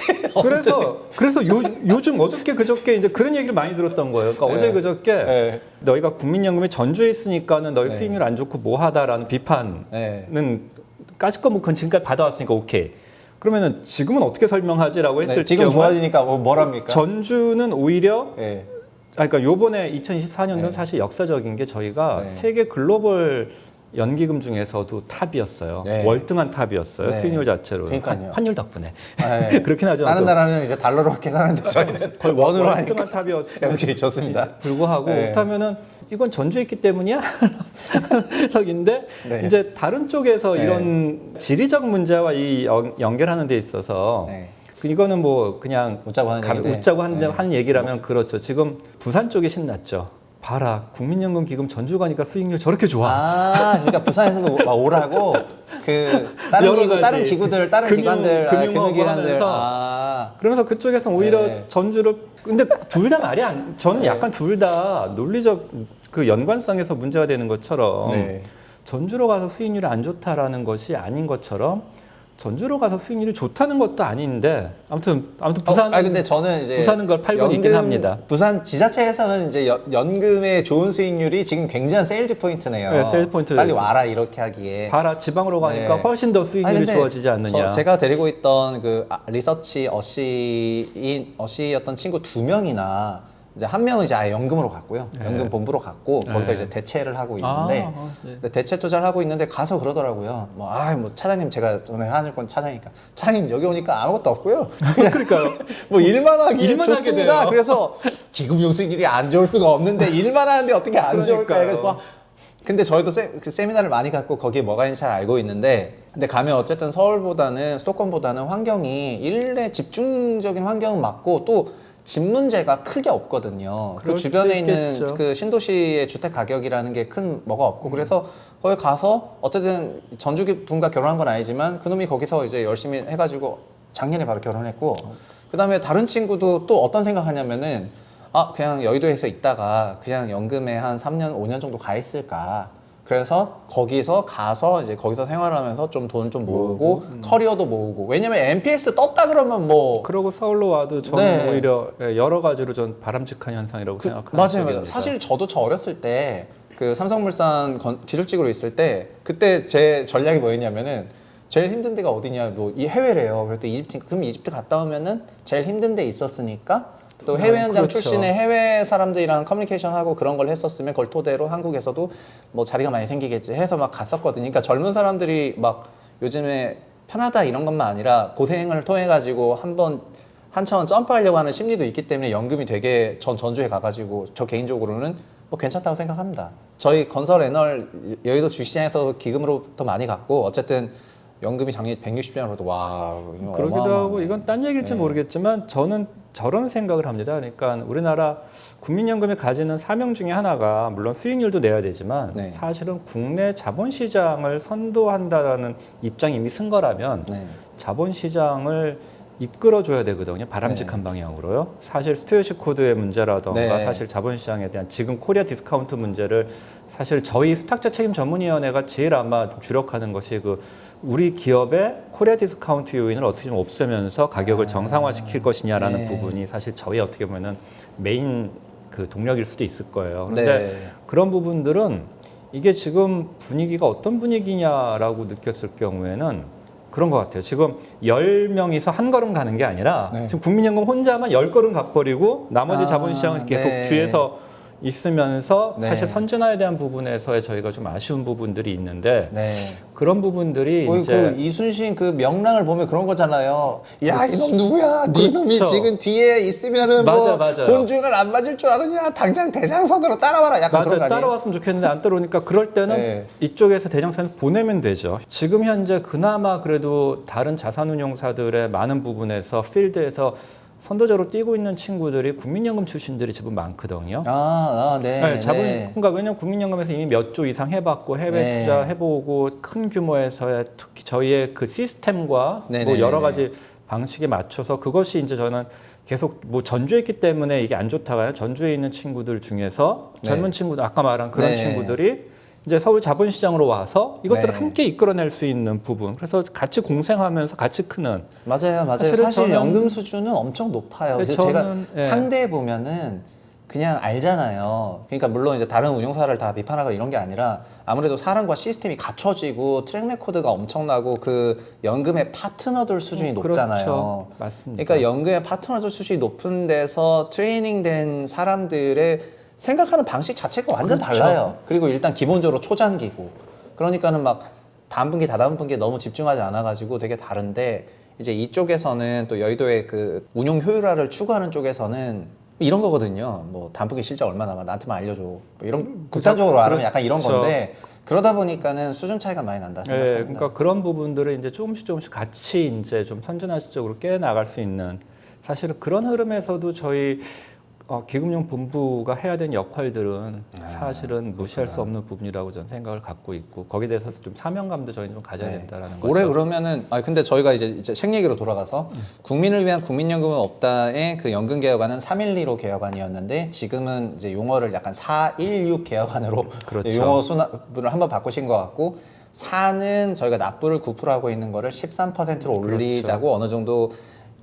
Speaker 1: 그래서 요즘 어저께 그저께 이제 그런 얘기를 많이 들었던 거예요. 그러니까 어제 그저께
Speaker 2: 네.
Speaker 1: 너희가 국민연금이 전주에 있으니까는 너희
Speaker 2: 네.
Speaker 1: 수익률 안 좋고 뭐하다라는 비판은
Speaker 2: 네.
Speaker 1: 까짓 거 뭐 그건 지금까지 받아왔으니까 오케이. 그러면은 지금은 어떻게 설명하지라고 했을
Speaker 2: 네, 지금
Speaker 1: 경우에
Speaker 2: 좋아지니까 뭐랍니까?
Speaker 1: 전주는 오히려
Speaker 2: 네.
Speaker 1: 그러니까 요번에 2024년도는
Speaker 2: 네.
Speaker 1: 사실 역사적인 게 저희가
Speaker 2: 네.
Speaker 1: 세계 글로벌 연기금 중에서도 탑이었어요.
Speaker 2: 네.
Speaker 1: 월등한 탑이었어요.
Speaker 2: 네.
Speaker 1: 수익률 자체로.
Speaker 2: 그러니까요.
Speaker 1: 환율 덕분에.
Speaker 2: 네.
Speaker 1: 그렇긴 하죠.
Speaker 2: 다른 나라는 이제 달러로 계산하는데 저희는
Speaker 1: 거의
Speaker 2: 원으로
Speaker 1: 월등한
Speaker 2: 하니까
Speaker 1: 탑이었어요.
Speaker 2: 역시 좋습니다.
Speaker 1: 불구하고
Speaker 2: 네.
Speaker 1: 그렇다면은 이건 전주에 있기 때문이야? 석인데
Speaker 2: 네.
Speaker 1: 이제 다른 쪽에서
Speaker 2: 네.
Speaker 1: 이런 지리적 문제와 이 연결하는 데 있어서
Speaker 2: 네.
Speaker 1: 이거는 뭐 그냥
Speaker 2: 웃자고 하는 얘기인데.
Speaker 1: 웃자고
Speaker 2: 네.
Speaker 1: 하는 얘기라면 그렇죠. 지금 부산 쪽이 신났죠. 봐라, 국민연금 기금 전주 가니까 수익률 저렇게 좋아.
Speaker 2: 아, 그러니까 부산에서도 막 오라고 그
Speaker 1: 여러 가지.
Speaker 2: 다른 기구들, 다른 기관들, 금융기관들.
Speaker 1: 하면서
Speaker 2: 아,
Speaker 1: 그러면서 그쪽에서 오히려
Speaker 2: 네.
Speaker 1: 전주를 근데 둘 다 말이 안 저는 약간 둘 다 논리적 그 연관성에서 문제가 되는 것처럼
Speaker 2: 네.
Speaker 1: 전주로 가서 수익률이 안 좋다라는 것이 아닌 것처럼 전주로 가서 수익률이 좋다는 것도 아닌데 아무튼 부산
Speaker 2: 근데 저는 이제
Speaker 1: 부산은 걸 팔고 있긴 합니다.
Speaker 2: 부산 지자체에서는 이제 연금의 좋은 수익률이 지금 굉장한 세일즈 포인트네요.
Speaker 1: 네, 세일즈 포인트를
Speaker 2: 빨리 와라 이렇게 하기에.
Speaker 1: 봐라 지방으로 가니까
Speaker 2: 네.
Speaker 1: 훨씬 더 수익률이
Speaker 2: 근데
Speaker 1: 좋아지지 않느냐.
Speaker 2: 제가 데리고 있던 그 리서치 어시였던 친구 2명이나 이제 한 명은 이제 아예 연금으로 갔고요.
Speaker 1: 네.
Speaker 2: 연금 본부로 갔고 거기서 이제 대체를 하고 있는데
Speaker 1: 네.
Speaker 2: 근데 대체 투자를 하고 있는데 가서 그러더라고요. 뭐 차장님 제가 전에 하늘 건 차장이니까 차장님 여기 오니까 아무것도 없고요.
Speaker 1: 그러니까요.
Speaker 2: 뭐 일만 하기
Speaker 1: 일만 하게
Speaker 2: 좋습니다.
Speaker 1: 돼요.
Speaker 2: 그래서 기금용 수익률이 안 좋을 수가 없는데 일만 하는데 어떻게 안 좋을까?
Speaker 1: 그러니까요.
Speaker 2: 그래서 근데 저희도 그 세미나를 많이 갖고 거기에 뭐가 있는지 잘 알고 있는데 근데 가면 어쨌든 서울보다는 수도권보다는 환경이 일에 집중적인 환경은 맞고 또 집 문제가 크게 없거든요. 그
Speaker 1: 그럴
Speaker 2: 주변에
Speaker 1: 수도
Speaker 2: 있는
Speaker 1: 있겠죠.
Speaker 2: 그 신도시의 주택 가격이라는 게 큰 뭐가 없고 그래서 거기 가서 어쨌든 전주 분과 결혼한 건 아니지만 그놈이 거기서 이제 열심히 해가지고 작년에 바로 결혼했고 그다음에 다른 친구도 또 어떤 생각하냐면은 그냥 여의도에서 있다가 그냥 연금에 한 3년 5년 정도 가 있을까. 그래서 거기서 가서 이제 거기서 생활하면서 좀 돈 좀 모으고 커리어도 모으고 왜냐면 NPS 떴다 그러면 뭐
Speaker 1: 그러고 서울로 와도 저는
Speaker 2: 네.
Speaker 1: 오히려 여러 가지로 전 바람직한 현상이라고 생각합니다.
Speaker 2: 맞아요. 사실 저도 저 어렸을 때 그 삼성물산 기술직으로 있을 때 그때 제 전략이 뭐였냐면은 제일 힘든 데가 어디냐 뭐 이 해외래요. 그랬더니 이집트 그럼 이집트 갔다 오면은 제일 힘든 데 있었으니까 또 해외 현장
Speaker 1: 그렇죠.
Speaker 2: 출신의 해외 사람들이랑 커뮤니케이션 하고 그런 걸 했었으면 그걸 토대로 한국에서도 뭐 자리가 많이 생기겠지 해서 막 갔었거든요. 그러니까 젊은 사람들이 막 요즘에 편하다 이런 것만 아니라 고생을 통해 가지고 한 차원 점프하려고 하는 심리도 있기 때문에 연금이 되게 전주에 가가지고 저 개인적으로는 뭐 괜찮다고 생각합니다. 저희 건설 에널 여의도 주시장에서 기금으로부터 많이 갔고 어쨌든 연금이 작년 160년으로도 와
Speaker 1: 그러기도
Speaker 2: 어마어마하네.
Speaker 1: 하고 이건 딴 얘기일지 모르겠지만 저는 저런 생각을 합니다. 그러니까 우리나라 국민연금이 가지는 사명 중에 하나가 물론 수익률도 내야 되지만
Speaker 2: 네.
Speaker 1: 사실은 국내 자본시장을 선도한다라는 입장이 이미 쓴 거라면
Speaker 2: 네.
Speaker 1: 자본시장을 이끌어줘야 되거든요. 바람직한 방향으로요. 사실 스튜어십 코드의 문제라던가
Speaker 2: 네.
Speaker 1: 사실 자본시장에 대한 지금 코리아 디스카운트 문제를 사실 저희 수탁자 책임 전문위원회가 제일 아마 주력하는 것이 그 우리 기업의 코리아 디스카운트 요인을 어떻게 좀 없애면서 가격을 정상화시킬 것이냐라는
Speaker 2: 네.
Speaker 1: 부분이 사실 저희 어떻게 보면은 메인 그 동력일 수도 있을 거예요. 그런데
Speaker 2: 네.
Speaker 1: 그런 부분들은 이게 지금 분위기가 어떤 분위기냐라고 느꼈을 경우에는 그런 것 같아요. 지금 10명이서 한 걸음 가는 게 아니라
Speaker 2: 네.
Speaker 1: 지금 국민연금 혼자만 10걸음 가버리고 나머지 자본시장은 계속
Speaker 2: 네.
Speaker 1: 뒤에서 있으면서
Speaker 2: 네.
Speaker 1: 사실 선진화에 대한 부분에서의 저희가 좀 아쉬운 부분들이 있는데
Speaker 2: 네.
Speaker 1: 그런 부분들이
Speaker 2: 그
Speaker 1: 이제
Speaker 2: 이순신 그 명랑을 보면 그런 거잖아요. 야, 이놈 누구야? 네 놈이
Speaker 1: 그렇죠.
Speaker 2: 지금 뒤에 있으면은
Speaker 1: 맞아요,
Speaker 2: 뭐
Speaker 1: 맞아요.
Speaker 2: 곤충을 안 맞을 줄 아느냐? 당장 대장선으로 따라와라. 약간 그런 거
Speaker 1: 맞아요.
Speaker 2: 아니에요?
Speaker 1: 따라왔으면 좋겠는데 안 따라오니까 그럴 때는
Speaker 2: 네.
Speaker 1: 이쪽에서 대장산을 보내면 되죠. 지금 현재 그나마 그래도 다른 자산운용사들의 많은 부분에서 필드에서 선도적으로 뛰고 있는 친구들이 국민연금 출신들이 제법 많거든요.
Speaker 2: 네.
Speaker 1: 네, 자본,
Speaker 2: 네.
Speaker 1: 그러니까 왜냐면 국민연금에서 이미 몇 조 이상 해봤고 해외
Speaker 2: 네.
Speaker 1: 투자 해보고 큰 규모에서의 특히 저희의 그 시스템과
Speaker 2: 네,
Speaker 1: 뭐
Speaker 2: 네,
Speaker 1: 여러
Speaker 2: 네,
Speaker 1: 가지 방식에 맞춰서 그것이 이제 저는 계속 뭐 전주에 있기 때문에 이게 안 좋다가요. 전주에 있는 친구들 중에서
Speaker 2: 네.
Speaker 1: 젊은 친구들 아까 말한 그런
Speaker 2: 네.
Speaker 1: 친구들이 이제 서울 자본시장으로 와서 이것들을
Speaker 2: 네.
Speaker 1: 함께 이끌어낼 수 있는 부분. 그래서 같이 공생하면서 같이 크는.
Speaker 2: 맞아요.
Speaker 1: 사실은
Speaker 2: 사실
Speaker 1: 저는-
Speaker 2: 연금 수준은 엄청 높아요.
Speaker 1: 네,
Speaker 2: 그래서 제가
Speaker 1: 저는, 예.
Speaker 2: 상대해 보면은 그냥 알잖아요. 그러니까 물론 이제 다른 운용사를 다 비판하거나 이런 게 아니라 아무래도 사람과 시스템이 갖춰지고 트랙 레코드가 엄청나고 그 연금의 파트너들 수준이 높잖아요.
Speaker 1: 그렇죠. 맞습니다.
Speaker 2: 그러니까 연금의 파트너들 수준이 높은 데서 트레이닝된 사람들의 생각하는 방식 자체가 완전
Speaker 1: 그렇죠.
Speaker 2: 달라요. 그리고 일단 기본적으로 초장기고 그러니까는 막 다음 분기 다다음 분기에 너무 집중하지 않아가지고 되게 다른데 이제 이쪽에서는 또 여의도의 그 운용 효율화를 추구하는 쪽에서는 이런 거거든요. 뭐 다음 분기 실적 얼마 남아 나한테만 알려줘. 뭐 이런 극단적으로 말하면 약간 이런
Speaker 1: 그렇죠.
Speaker 2: 건데 그러다 보니까는 수준 차이가 많이 난다
Speaker 1: 네,
Speaker 2: 생각합니다.
Speaker 1: 그러니까 그런 부분들을 이제 조금씩 같이 이제 좀 선진화적으로 깨 나갈 수 있는 사실은 그런 흐름에서도 저희 기금융 본부가 해야 되는 역할들은 사실은 무시할 수 없는 부분이라고 저는 생각을 갖고 있고 거기에 대해서 좀 사명감도 저희는 좀 가져야 된다라는 거죠.
Speaker 2: 올해 그러면은 근데 저희가 이제 책 얘기로 돌아가서 국민을 위한 국민연금은 없다의 그 연금 개혁안은 312로 개혁안이었는데 지금은 이제 용어를 약간 416 개혁안으로
Speaker 1: 그렇죠.
Speaker 2: 용어 수납을 한번 바꾸신 것 같고 4는 저희가 납부를 9% 하고 있는 거를 13%로 올리자고 어느 정도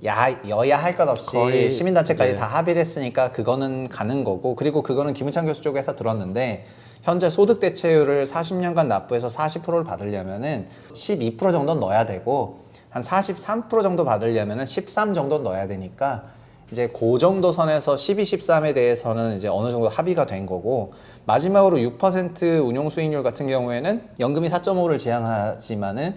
Speaker 2: 여야 할 것 없이
Speaker 1: 거의,
Speaker 2: 시민단체까지
Speaker 1: 네.
Speaker 2: 다 합의를 했으니까 그거는 가는 거고 그리고 그거는 김은창 교수 쪽에서 들었는데 현재 소득 대체율을 40년간 납부해서 40%를 받으려면은 12% 정도는 넣어야 되고 한 43% 정도 받으려면은 13 정도 넣어야 되니까 이제 그 정도 선에서 12, 13에 대해서는 이제 어느 정도 합의가 된 거고 마지막으로 6% 운용 수익률 같은 경우에는 연금이 4.5를 지향하지만은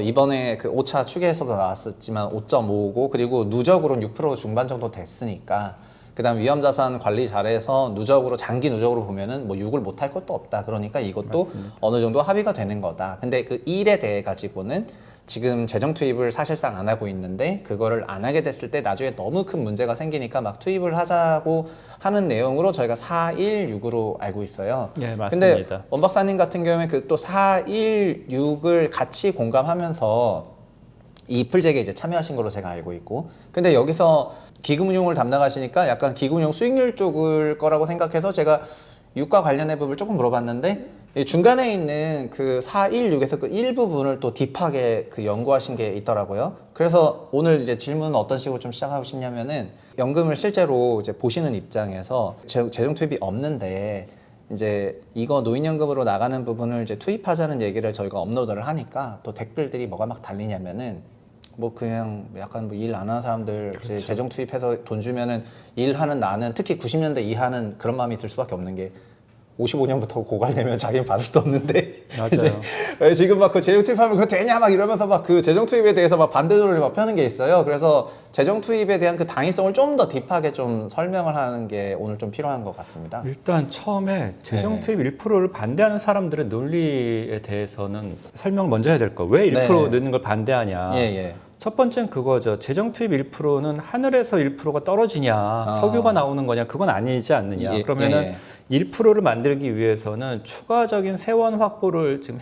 Speaker 2: 이번에 그 5차 추계에서도 나왔었지만 5.5고 그리고 누적으로는 6% 중반 정도 됐으니까 그다음 위험자산 관리 잘해서 누적으로 장기 누적으로 보면은 뭐 6을 못할 것도 없다. 그러니까 이것도
Speaker 1: 맞습니다.
Speaker 2: 어느 정도 합의가 되는 거다. 근데 그 일에 대해 가지고는 지금 재정 투입을 사실상 안 하고 있는데 그거를 안 하게 됐을 때 나중에 너무 큰 문제가 생기니까 막 투입을 하자고 하는 내용으로 저희가 416으로 알고 있어요.
Speaker 1: 예, 맞습니다.
Speaker 2: 근데 원 박사님 같은 경우에 그 또 416을 같이 공감하면서 이 풀잭에 이제 참여하신 걸로 제가 알고 있고 근데 여기서 기금운용을 담당하시니까 약간 기금운용 수익률 쪽을 거라고 생각해서 제가 유가 관련된 부분을 조금 물어봤는데 이 중간에 있는 그 416에서 그 일부분을 또 딥하게 그 연구하신 게 있더라고요. 그래서 오늘 이제 질문은 어떤 식으로 좀 시작하고 싶냐면은 연금을 실제로 이제 보시는 입장에서 재정 투입이 없는데 이제 이거 노인연금으로 나가는 부분을 이제 투입하자는 얘기를 저희가 업로드를 하니까 또 댓글들이 뭐가 막 달리냐면은 뭐 그냥 약간 뭐 일 안 하는 사람들 이제 재정 투입해서 돈 주면은 일하는 나는 특히 90년대 이하는 그런 마음이 들 수밖에 없는 게 55년부터 고갈되면 자기는 받을 수도 없는데
Speaker 1: 맞아요.
Speaker 2: 이제 지금 막 그 재정 투입하면 그거 되냐 막 이러면서 막 그 재정 투입에 대해서 막 반대론을 막 펴는 게 있어요. 그래서 재정 투입에 대한 그 당위성을 좀 더 딥하게 좀 설명을 하는 게 오늘 좀 필요한 것 같습니다.
Speaker 1: 일단 처음에 재정
Speaker 2: 네.
Speaker 1: 투입 1%를 반대하는 사람들의 논리에 대해서는 설명을 먼저 해야 될 거. 왜 1%
Speaker 2: 네.
Speaker 1: 넣는 걸 반대하냐.
Speaker 2: 예.
Speaker 1: 첫 번째는 그거죠. 재정 투입 1%는 하늘에서 1%가 떨어지냐, 석유가 나오는 거냐, 그건 아니지 않느냐.
Speaker 2: 예,
Speaker 1: 그러면은
Speaker 2: 예.
Speaker 1: 1%를 만들기 위해서는 추가적인 세원 확보를 지금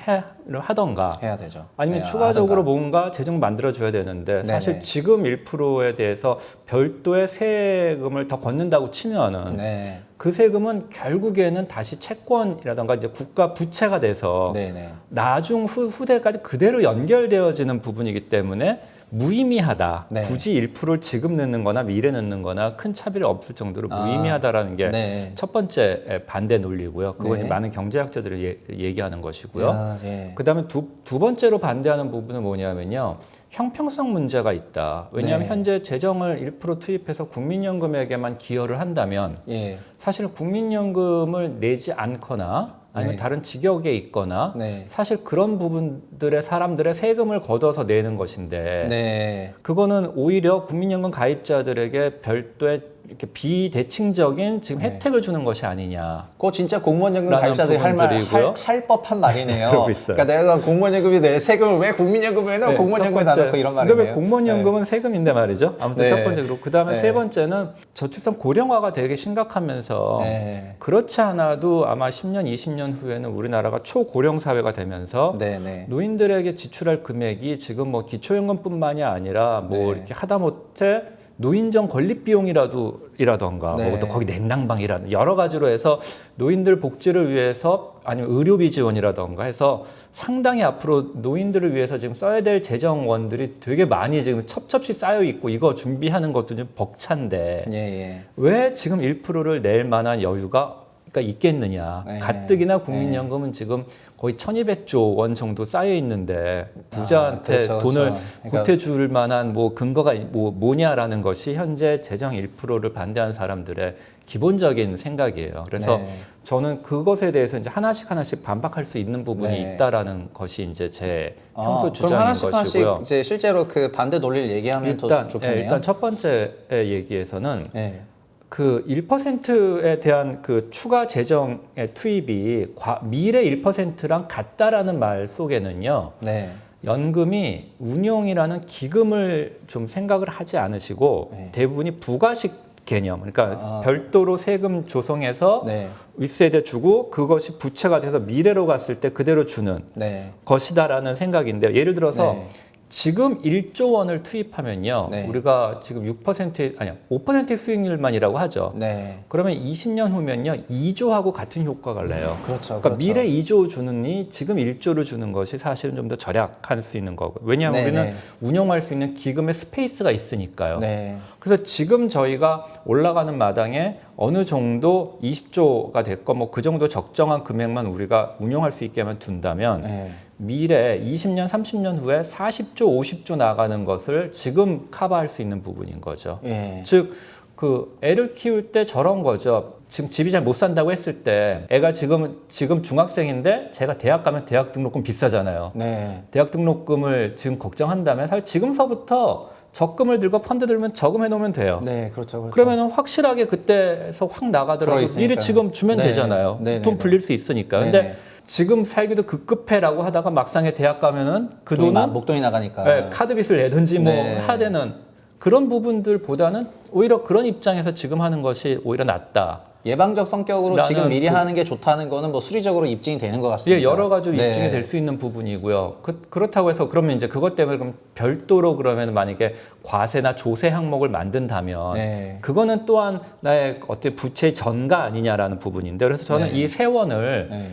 Speaker 1: 하던가
Speaker 2: 해야 되죠.
Speaker 1: 아니면
Speaker 2: 네,
Speaker 1: 추가적으로
Speaker 2: 하던가.
Speaker 1: 뭔가 재정 만들어줘야 되는데 사실
Speaker 2: 네네.
Speaker 1: 지금 1%에 대해서 별도의 세금을 더 걷는다고 치면은
Speaker 2: 네.
Speaker 1: 그 세금은 결국에는 다시 채권이라던가 이제 국가 부채가 돼서
Speaker 2: 네네.
Speaker 1: 나중 후대까지 그대로 연결되어지는 부분이기 때문에 무의미하다.
Speaker 2: 네.
Speaker 1: 굳이 1%를 지금 넣는 거나 미래 넣는 거나 큰 차별이 없을 정도로 무의미하다라는 게
Speaker 2: 네.
Speaker 1: 첫 번째 반대 논리고요. 그건
Speaker 2: 네.
Speaker 1: 이제 많은 경제학자들이 얘기하는 것이고요.
Speaker 2: 아, 예.
Speaker 1: 그다음에 두 번째로 반대하는 부분은 뭐냐면요. 형평성 문제가 있다. 왜냐하면
Speaker 2: 네.
Speaker 1: 현재 재정을 1% 투입해서 국민연금에게만 기여를 한다면
Speaker 2: 예.
Speaker 1: 사실 국민연금을 내지 않거나 아니면
Speaker 2: 네.
Speaker 1: 다른 직역에 있거나
Speaker 2: 네.
Speaker 1: 사실 그런 부분들의 사람들의 세금을 걷어서 내는 것인데
Speaker 2: 네.
Speaker 1: 그거는 오히려 국민연금 가입자들에게 별도의 이렇게 비대칭적인 지금 혜택을 주는 것이 아니냐.
Speaker 2: 그거 진짜 공무원연금
Speaker 1: 라는
Speaker 2: 가입자들이
Speaker 1: 부분들이고요.
Speaker 2: 할 법한 말이네요.
Speaker 1: 그러고 있어요.
Speaker 2: 그러니까 내가 공무원연금이 내 세금을 왜 국민연금에 넣어
Speaker 1: 네,
Speaker 2: 공무원연금에
Speaker 1: 첫
Speaker 2: 다
Speaker 1: 번째.
Speaker 2: 넣고 이런
Speaker 1: 근데
Speaker 2: 말이네요.
Speaker 1: 왜 공무원연금은 세금인데 말이죠. 아무튼
Speaker 2: 네.
Speaker 1: 첫 번째 그렇고 그다음에
Speaker 2: 네.
Speaker 1: 세 번째는 저출산 고령화가 되게 심각하면서
Speaker 2: 네.
Speaker 1: 그렇지 않아도 아마 10년, 20년 후에는 우리나라가 초고령 사회가 되면서
Speaker 2: 네, 네.
Speaker 1: 노인들에게 지출할 금액이 지금 뭐 기초연금뿐만이 아니라 뭐
Speaker 2: 네.
Speaker 1: 이렇게 하다못해 노인정 건립 비용이라던가
Speaker 2: 네.
Speaker 1: 뭐 또 거기 냉난방이라든 여러 가지로 해서 노인들 복지를 위해서 아니면 의료비 지원이라던가 해서 상당히 앞으로 노인들을 위해서 지금 써야 될 재정원들이 되게 많이 지금 첩첩이 쌓여 있고 이거 준비하는 것도 좀 벅찬데
Speaker 2: 예, 예.
Speaker 1: 왜 지금 1%를 낼 만한 여유가 있겠느냐.
Speaker 2: 네.
Speaker 1: 가뜩이나 국민연금은 지금 거의 1200조 원 정도 쌓여 있는데 부자한테
Speaker 2: 그렇죠,
Speaker 1: 돈을
Speaker 2: 그렇죠. 그러니까
Speaker 1: 보태줄 만한 뭐 근거가 뭐냐라는 것이 현재 재정 1%를 반대하는 사람들의 기본적인 생각이에요. 그래서
Speaker 2: 네.
Speaker 1: 저는 그것에 대해서 이제 하나씩 반박할 수 있는 부분이
Speaker 2: 네.
Speaker 1: 있다라는 것이 이제 제 평소
Speaker 2: 그럼
Speaker 1: 주장인
Speaker 2: 하나씩
Speaker 1: 것이고요.
Speaker 2: 이제 실제로 그 반대 논리를 얘기하면 더 좋겠네요.
Speaker 1: 일단 첫 번째 얘기에서는
Speaker 2: 네.
Speaker 1: 그 1%에 대한 그 추가 재정의 투입이 미래 1%랑 같다라는 말 속에는요.
Speaker 2: 네.
Speaker 1: 연금이 운용이라는 기금을 좀 생각을 하지 않으시고
Speaker 2: 네.
Speaker 1: 대부분이 부가식 개념, 그러니까 별도로 세금 조성해서
Speaker 2: 네.
Speaker 1: 윗세대 주고 그것이 부채가 돼서 미래로 갔을 때 그대로 주는
Speaker 2: 네.
Speaker 1: 것이다라는 생각인데요. 예를 들어서
Speaker 2: 네.
Speaker 1: 지금 1조 원을 투입하면요.
Speaker 2: 네.
Speaker 1: 우리가 지금 5%의 수익률만이라고 하죠.
Speaker 2: 네.
Speaker 1: 그러면 20년 후면요. 2조하고 같은 효과가 나요.
Speaker 2: 그렇죠.
Speaker 1: 그러니까
Speaker 2: 그렇죠.
Speaker 1: 미래 2조 주느니 지금 1조를 주는 것이 사실은 좀 더 절약할 수 있는 거고. 왜냐하면
Speaker 2: 네,
Speaker 1: 우리는
Speaker 2: 네.
Speaker 1: 운용할 수 있는 기금의 스페이스가 있으니까요.
Speaker 2: 네.
Speaker 1: 그래서 지금 저희가 올라가는 마당에 어느 정도 20조가 됐건 뭐 그 정도 적정한 금액만 우리가 운용할 수 있게만 둔다면
Speaker 2: 네.
Speaker 1: 미래 20년, 30년 후에 40조, 50조 나가는 것을 지금 커버할 수 있는 부분인 거죠.
Speaker 2: 예.
Speaker 1: 즉, 그 애를 키울 때 저런 거죠. 지금 집이 잘 못 산다고 했을 때 애가 지금 중학생인데 제가 대학 가면 대학 등록금 비싸잖아요.
Speaker 2: 네.
Speaker 1: 대학 등록금을 지금 걱정한다면 사실 지금서부터 적금을 들고 펀드 들면 저금해 놓으면 돼요.
Speaker 2: 네, 그렇죠. 그렇죠.
Speaker 1: 그러면은 확실하게 그때서 확 나가더라도
Speaker 2: 들어있으니까요.
Speaker 1: 미리 지금 주면
Speaker 2: 네.
Speaker 1: 되잖아요.
Speaker 2: 네, 네,
Speaker 1: 돈
Speaker 2: 네.
Speaker 1: 불릴 수 있으니까.
Speaker 2: 네,
Speaker 1: 근데
Speaker 2: 네.
Speaker 1: 지금 살기도 급급해라고 하다가 막상에 대학 가면은 그 돈은
Speaker 2: 목돈이 나가니까.
Speaker 1: 네, 카드빚을 내든지 뭐
Speaker 2: 네.
Speaker 1: 하되는 그런 부분들보다는 오히려 그런 입장에서 지금 하는 것이 오히려 낫다.
Speaker 2: 예방적 성격으로 지금
Speaker 1: 나는
Speaker 2: 미리 하는 게 좋다는 거는 뭐 수리적으로 입증이 되는 것 같습니다.
Speaker 1: 예, 여러 가지로
Speaker 2: 네.
Speaker 1: 입증이 될 수 있는 부분이고요. 그렇다고 해서 그러면 이제 그것 때문에 그럼 별도로 그러면 만약에 과세나 조세 항목을 만든다면
Speaker 2: 네.
Speaker 1: 그거는 또한 나의 어떤 부채 전가 아니냐라는 부분인데 그래서 저는
Speaker 2: 네.
Speaker 1: 이 세원을
Speaker 2: 네.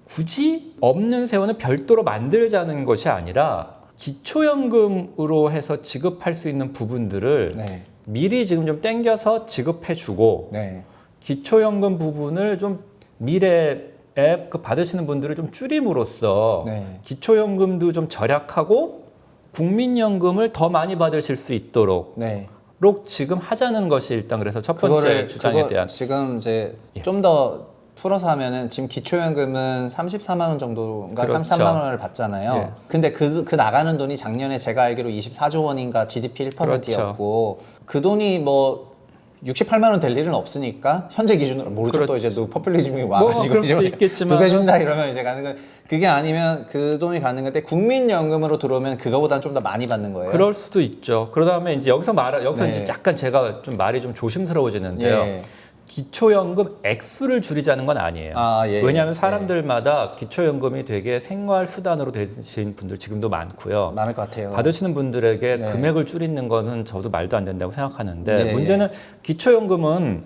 Speaker 1: 굳이 없는 세원을 별도로 만들자는 것이 아니라 기초연금으로 해서 지급할 수 있는 부분들을
Speaker 2: 네.
Speaker 1: 미리 지금 좀 땡겨서 지급해주고
Speaker 2: 네.
Speaker 1: 기초연금 부분을 좀 미래에 그 받으시는 분들을 좀 줄임으로써
Speaker 2: 네.
Speaker 1: 기초연금도 좀 절약하고 국민연금을 더 많이 받으실 수 있도록
Speaker 2: 네.
Speaker 1: 지금 하자는 것이 일단 그래서 첫 번째 주장에 대한
Speaker 2: 지금 이제
Speaker 1: 예.
Speaker 2: 좀 더 풀어서 하면은 지금 기초연금은 34만 원 정도인가
Speaker 1: 그렇죠.
Speaker 2: 33만 원을 받잖아요.
Speaker 1: 예.
Speaker 2: 근데 그 나가는 돈이 작년에 제가 알기로 24조 원인가 GDP 1%였고 그 돈이 뭐 68만 원 될 일은 없으니까 현재 기준으로 모르죠. 또 이제 또 포퓰리즘이 와가지고
Speaker 1: 그럴 수도 있겠지만
Speaker 2: 두 배 준다 이러면 이제 가는 건 그게 아니면 그 돈이 가는 건데 국민연금으로 들어오면 그거보다는 좀 더 많이 받는 거예요.
Speaker 1: 그럴 수도 있죠. 그러다 다음에 이제 여기서
Speaker 2: 네.
Speaker 1: 이제 약간 제가 좀 말이 좀 조심스러워지는데요.
Speaker 2: 예.
Speaker 1: 기초연금 액수를 줄이자는 건 아니에요.
Speaker 2: 아, 예,
Speaker 1: 왜냐하면
Speaker 2: 예.
Speaker 1: 사람들마다 기초연금이 되게 생활 수단으로 되신 분들 지금도 많고요.
Speaker 2: 많을 것 같아요.
Speaker 1: 받으시는 분들에게
Speaker 2: 네.
Speaker 1: 금액을 줄이는 거는 저도 말도 안 된다고 생각하는데
Speaker 2: 예,
Speaker 1: 문제는 기초연금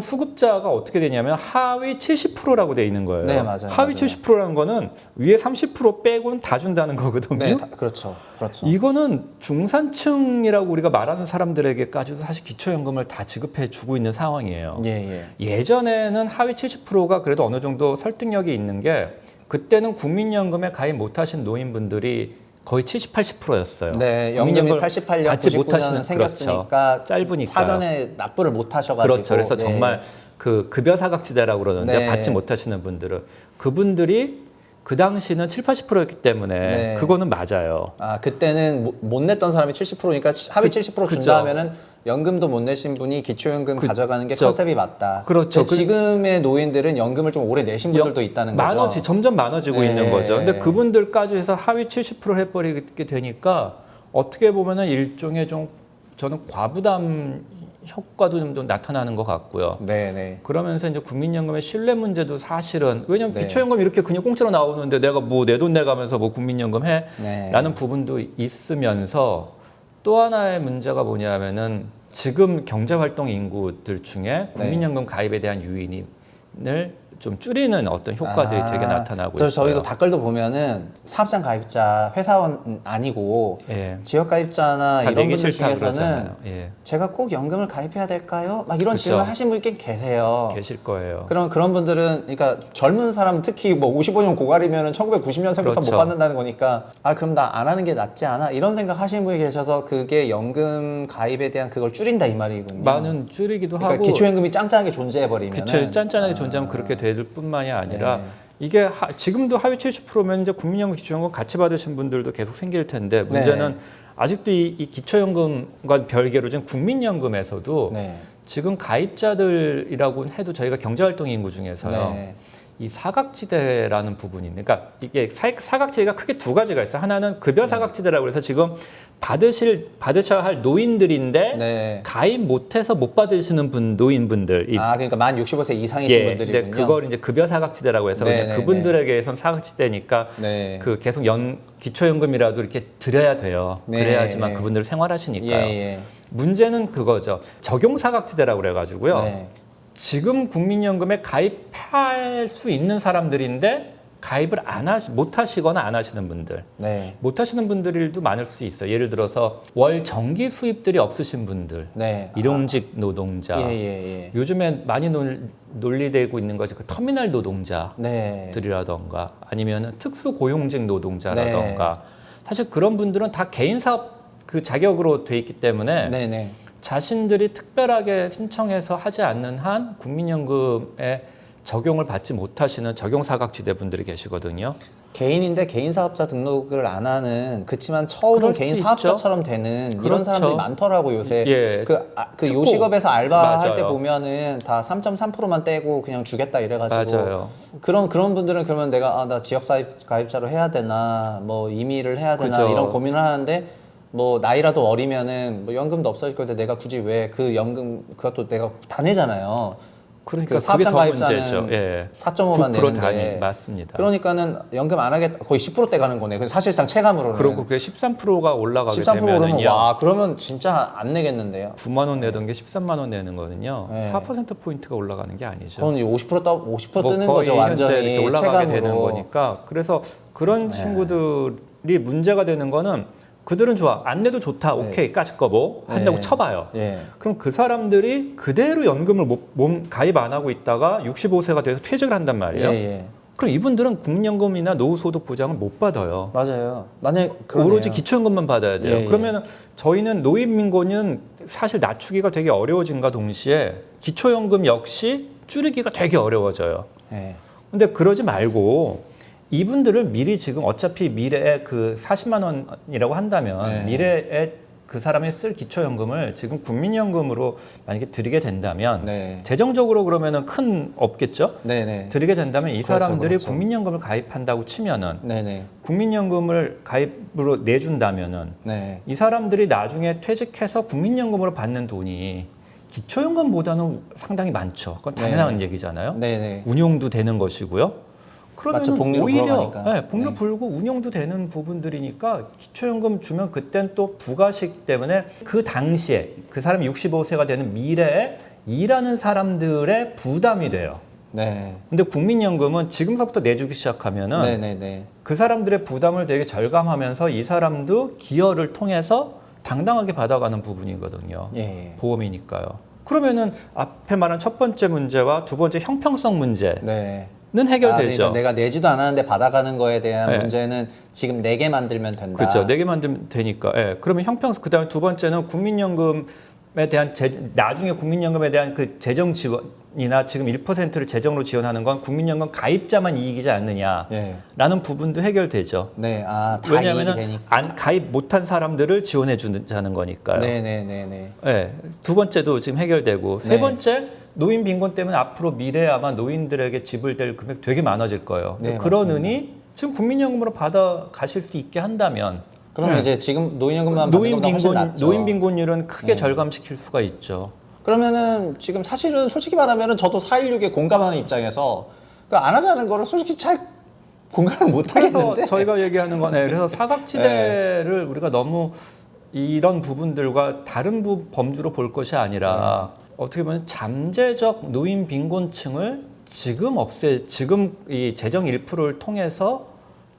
Speaker 1: 수급자가 어떻게 되냐면 하위 70%라고 돼 있는 거예요.
Speaker 2: 네, 맞아요.
Speaker 1: 하위
Speaker 2: 맞아요.
Speaker 1: 70%라는 거는 위에 30% 빼고는 다 준다는 거거든요.
Speaker 2: 네, 그렇죠. 그렇죠.
Speaker 1: 이거는 중산층이라고 우리가 말하는 사람들에게까지도 사실 기초연금을 다 지급해 주고 있는 상황이에요.
Speaker 2: 예.
Speaker 1: 예전에는 하위 70%가 그래도 어느 정도 설득력이 있는 게 그때는 국민연금에 가입 못하신 노인분들이 거의 70, 80%였어요.
Speaker 2: 네, 연금이 88년, 99년 생겼으니까
Speaker 1: 그렇죠. 짧으니까
Speaker 2: 사전에 납부를 못 하셔가지고.
Speaker 1: 그렇죠. 그래서
Speaker 2: 네.
Speaker 1: 정말 그 급여 사각지대라고 그러는데
Speaker 2: 네.
Speaker 1: 받지 못하시는 분들은 그분들이 그 당시는 7, 80%였기 때문에
Speaker 2: 네.
Speaker 1: 그거는 맞아요.
Speaker 2: 아, 그때는 못 냈던 사람이 70%니까 하위 70%
Speaker 1: 그죠.
Speaker 2: 준다 하면은 연금도 못 내신 분이 기초연금 가져가는 게 컨셉이 맞다.
Speaker 1: 그렇죠.
Speaker 2: 근데 지금의 노인들은 연금을 좀 오래 내신 분들도 있다는 거죠.
Speaker 1: 점점 많아지고
Speaker 2: 네.
Speaker 1: 있는 거죠. 근데 그분들까지 해서 하위 70% 해버리게 되니까 어떻게 보면은 일종의 좀 저는 과부담 효과도 좀 나타나는 것 같고요.
Speaker 2: 네.
Speaker 1: 그러면서 이제 국민연금의 신뢰 문제도 사실은 왜냐면
Speaker 2: 네.
Speaker 1: 기초연금 이렇게 그냥 공짜로 나오는데 내가 뭐 내 돈 내가면서 뭐 국민연금 해?
Speaker 2: 네.
Speaker 1: 라는 부분도 있으면서 또 하나의 문제가 뭐냐면은 지금 경제활동 인구들 중에 국민연금 가입에 대한 유인을 좀 줄이는 어떤 효과들이 되게 나타나고
Speaker 2: 그래서
Speaker 1: 있어요.
Speaker 2: 저희도 댓글도 보면은 사업장 가입자 회사원 아니고
Speaker 1: 예.
Speaker 2: 지역 가입자나
Speaker 1: 다
Speaker 2: 이런
Speaker 1: 내기
Speaker 2: 분들
Speaker 1: 싫다
Speaker 2: 중에서는
Speaker 1: 그러잖아요. 예.
Speaker 2: 제가 꼭 연금을 가입해야 될까요? 막 이런
Speaker 1: 그죠.
Speaker 2: 질문 하신 분이 꽤 계세요.
Speaker 1: 계실 거예요.
Speaker 2: 그런 분들은 그러니까 젊은 사람 특히 뭐 55년 고갈이면은 1990년생부터 못
Speaker 1: 그렇죠.
Speaker 2: 받는다는 거니까 아 그럼 나 안 하는 게 낫지 않아? 이런 생각 하시는 분이 계셔서 그게 연금 가입에 대한 그걸 줄인다 이 말이군요.
Speaker 1: 많은 줄이기도
Speaker 2: 그러니까
Speaker 1: 하고
Speaker 2: 기초연금이 짱짱하게 존재해 버리면
Speaker 1: 그쵸, 짠짠하게 존재하면 그렇게 될 뿐만이 아니라
Speaker 2: 네.
Speaker 1: 이게 지금도 하위 70%면 이제 국민연금, 기초연금 같이 받으신 분들도 계속 생길 텐데 문제는
Speaker 2: 네.
Speaker 1: 아직도 이 기초연금과 별개로 지금 국민연금에서도
Speaker 2: 네.
Speaker 1: 지금 가입자들이라고 해도 저희가 경제활동 인구 중에서요.
Speaker 2: 네.
Speaker 1: 이 사각지대라는 부분이 있는 그러니까 이게 사각지대가 크게 두 가지가 있어요. 하나는 급여 사각지대라고 해서 지금 받으셔야 할 노인들인데
Speaker 2: 네.
Speaker 1: 가입 못해서 못 받으시는 노인분들
Speaker 2: 아 그러니까 만 65세 이상이신
Speaker 1: 근데
Speaker 2: 분들이군요.
Speaker 1: 그걸 이제 급여 사각지대라고 해서
Speaker 2: 네,
Speaker 1: 이제
Speaker 2: 네,
Speaker 1: 그분들에게선 사각지대니까
Speaker 2: 네.
Speaker 1: 그 계속 기초연금이라도 이렇게 드려야 돼요.
Speaker 2: 네.
Speaker 1: 그래야지만 그분들 생활하시니까요.
Speaker 2: 예.
Speaker 1: 문제는 그거죠. 적용 사각지대라고 그래가지고요.
Speaker 2: 네.
Speaker 1: 지금 국민연금에 가입할 수 있는 사람들인데 가입을 못 하시거나 안 하시는 분들.
Speaker 2: 네.
Speaker 1: 못 하시는 분들도 많을 수 있어요. 예를 들어서 월 정기 수입들이 없으신 분들.
Speaker 2: 네.
Speaker 1: 일용직 노동자.
Speaker 2: 예.
Speaker 1: 요즘에 많이 논리되고 있는 거지. 그 터미널 노동자들이라던가
Speaker 2: 네.
Speaker 1: 아니면 특수 고용직 노동자라던가 사실 그런 분들은 다 개인 사업 그 자격으로 돼 있기 때문에
Speaker 2: 네.
Speaker 1: 자신들이 특별하게 신청해서 하지 않는 한 국민연금에 적용을 받지 못하시는 적용사각지대 분들이 계시거든요.
Speaker 2: 개인인데 개인 사업자 등록을 안 하는 그치만 처음은
Speaker 1: 그럴 수도
Speaker 2: 개인
Speaker 1: 있죠.
Speaker 2: 사업자처럼 되는 이런
Speaker 1: 그렇죠.
Speaker 2: 사람들이 많더라고 요새.
Speaker 1: 예.
Speaker 2: 그
Speaker 1: 특고.
Speaker 2: 요식업에서 알바할 때
Speaker 1: 맞아요.
Speaker 2: 보면은 다 3.3%만 떼고 그냥 주겠다 이래가지고.
Speaker 1: 맞아요.
Speaker 2: 그런 분들은 그러면 내가 나 지역 가입자로 해야 되나 뭐 임의를 해야 되나
Speaker 1: 그죠.
Speaker 2: 이런 고민을 하는데 뭐 나이라도 어리면은 뭐 연금도 없어질 건데 내가 굳이 왜 그 연금 그것도 내가 다 내잖아요.
Speaker 1: 그러니까
Speaker 2: 그 사업장
Speaker 1: 그게 더 문제죠.
Speaker 2: 가입자는
Speaker 1: 예.
Speaker 2: 4.5만
Speaker 1: 9% 단위
Speaker 2: 내는데
Speaker 1: 맞습니다.
Speaker 2: 그러니까는 연금 안 하겠다 거의 10%대 가는 거네. 사실상 체감으로는.
Speaker 1: 그리고 그게 13%가 올라가게
Speaker 2: 13% 오르면
Speaker 1: 되면은요.
Speaker 2: 와 그러면 진짜 안 내겠는데요.
Speaker 1: 9만 원 내던 게 13만 원 내는 거는요.
Speaker 2: 네.
Speaker 1: 4% 포인트가 올라가는 게 아니죠.
Speaker 2: 그건 이제 50%
Speaker 1: 뭐
Speaker 2: 뜨는
Speaker 1: 거의
Speaker 2: 거죠
Speaker 1: 현재
Speaker 2: 완전히
Speaker 1: 이렇게 올라가게
Speaker 2: 체감으로.
Speaker 1: 되는 거니까 그래서 그런
Speaker 2: 네.
Speaker 1: 친구들이 문제가 되는 거는 그들은 좋아 안 내도 좋다 오케이 까짓 거뭐 한다고
Speaker 2: 네.
Speaker 1: 쳐봐요.
Speaker 2: 예.
Speaker 1: 그럼 그 사람들이 그대로 연금을 가입 안 하고 있다가 65세가 돼서 퇴직을 한단 말이에요.
Speaker 2: 예.
Speaker 1: 그럼 이분들은 국민연금이나 노후소득 보장을 못 받아요.
Speaker 2: 맞아요. 만약
Speaker 1: 오로지 기초연금만 받아야 돼요.
Speaker 2: 예.
Speaker 1: 그러면 저희는 노인민고는 사실 낮추기가 되게 어려워진과 동시에 기초연금 역시 줄이기가 되게 어려워져요.
Speaker 2: 예.
Speaker 1: 근데 그러지 말고 이분들을 미리 지금 어차피 미래에 그 40만 원이라고 한다면
Speaker 2: 네.
Speaker 1: 미래에 그 사람이 쓸 기초연금을 지금 국민연금으로 만약에 드리게 된다면
Speaker 2: 네.
Speaker 1: 재정적으로 그러면은 큰 없겠죠?
Speaker 2: 네네.
Speaker 1: 드리게 된다면 이
Speaker 2: 그렇죠,
Speaker 1: 사람들이
Speaker 2: 그렇죠.
Speaker 1: 국민연금을 가입한다고 치면은
Speaker 2: 네네.
Speaker 1: 국민연금을 가입으로 내준다면은
Speaker 2: 네.
Speaker 1: 이 사람들이 나중에 퇴직해서 국민연금으로 받는 돈이 기초연금보다는 상당히 많죠. 그건 당연한 얘기잖아요.
Speaker 2: 네네.
Speaker 1: 운용도 되는 것이고요. 그러면
Speaker 2: 맞죠. 복리로
Speaker 1: 오히려
Speaker 2: 불어가니까.
Speaker 1: 네, 복리 불고 운용도 되는 부분들이니까 기초연금 주면 그땐 또 부가식 때문에 그 당시에 그 사람이 65세가 되는 미래에 일하는 사람들의 부담이 돼요.
Speaker 2: 네.
Speaker 1: 근데 국민연금은 지금서부터 내주기 시작하면은
Speaker 2: 네네네.
Speaker 1: 그 사람들의 부담을 되게 절감하면서 이 사람도 기여를 통해서 당당하게 받아가는 부분이거든요.
Speaker 2: 예.
Speaker 1: 보험이니까요. 그러면은 앞에 말한 첫 번째 문제와 두 번째 형평성 문제는
Speaker 2: 네.
Speaker 1: 해결되죠.
Speaker 2: 그러니까 내가 내지도 않았는데 받아가는 거에 대한
Speaker 1: 네.
Speaker 2: 문제는 지금 내게 만들면 된다.
Speaker 1: 그렇죠. 내게 만들면 되니까. 예. 그러면 형평성 그다음에 두 번째는 국민연금에 대한 나중에 국민연금에 대한 그 재정 지원이나 지금 1%를 재정으로 지원하는 건 국민연금 가입자만 이익이지 않느냐라는
Speaker 2: 예.
Speaker 1: 부분도 해결되죠.
Speaker 2: 네. 다 이익이
Speaker 1: 왜냐하면
Speaker 2: 되니까.
Speaker 1: 안 가입 못한 사람들을 지원해 주자는 거니까요.
Speaker 2: 네네네네.
Speaker 1: 네, 두 번째도 지금 해결되고 세
Speaker 2: 네.
Speaker 1: 번째 노인 빈곤 때문에 앞으로 미래에 아마 노인들에게 지불될 금액 되게 많아질 거예요.
Speaker 2: 네,
Speaker 1: 그러느니 지금 국민연금으로 받아 가실 수 있게 한다면
Speaker 2: 그러면 이제 지금 노인연금만 받는 것보다 훨씬 낫죠.
Speaker 1: 노인 빈곤율은 크게 절감시킬 수가 있죠.
Speaker 2: 그러면은 지금 사실은 솔직히 말하면은 저도 416에 공감하는 입장에서 그 안 하자는 거를 솔직히 잘 공감을 못
Speaker 1: 그래서
Speaker 2: 하겠는데.
Speaker 1: 저희가 얘기하는 거네. 그래서 사각지대를 우리가 너무 이런 부분들과 다른 범주로 볼 것이 아니라 어떻게 보면 잠재적 노인 빈곤층을 지금 이 재정 1%를 통해서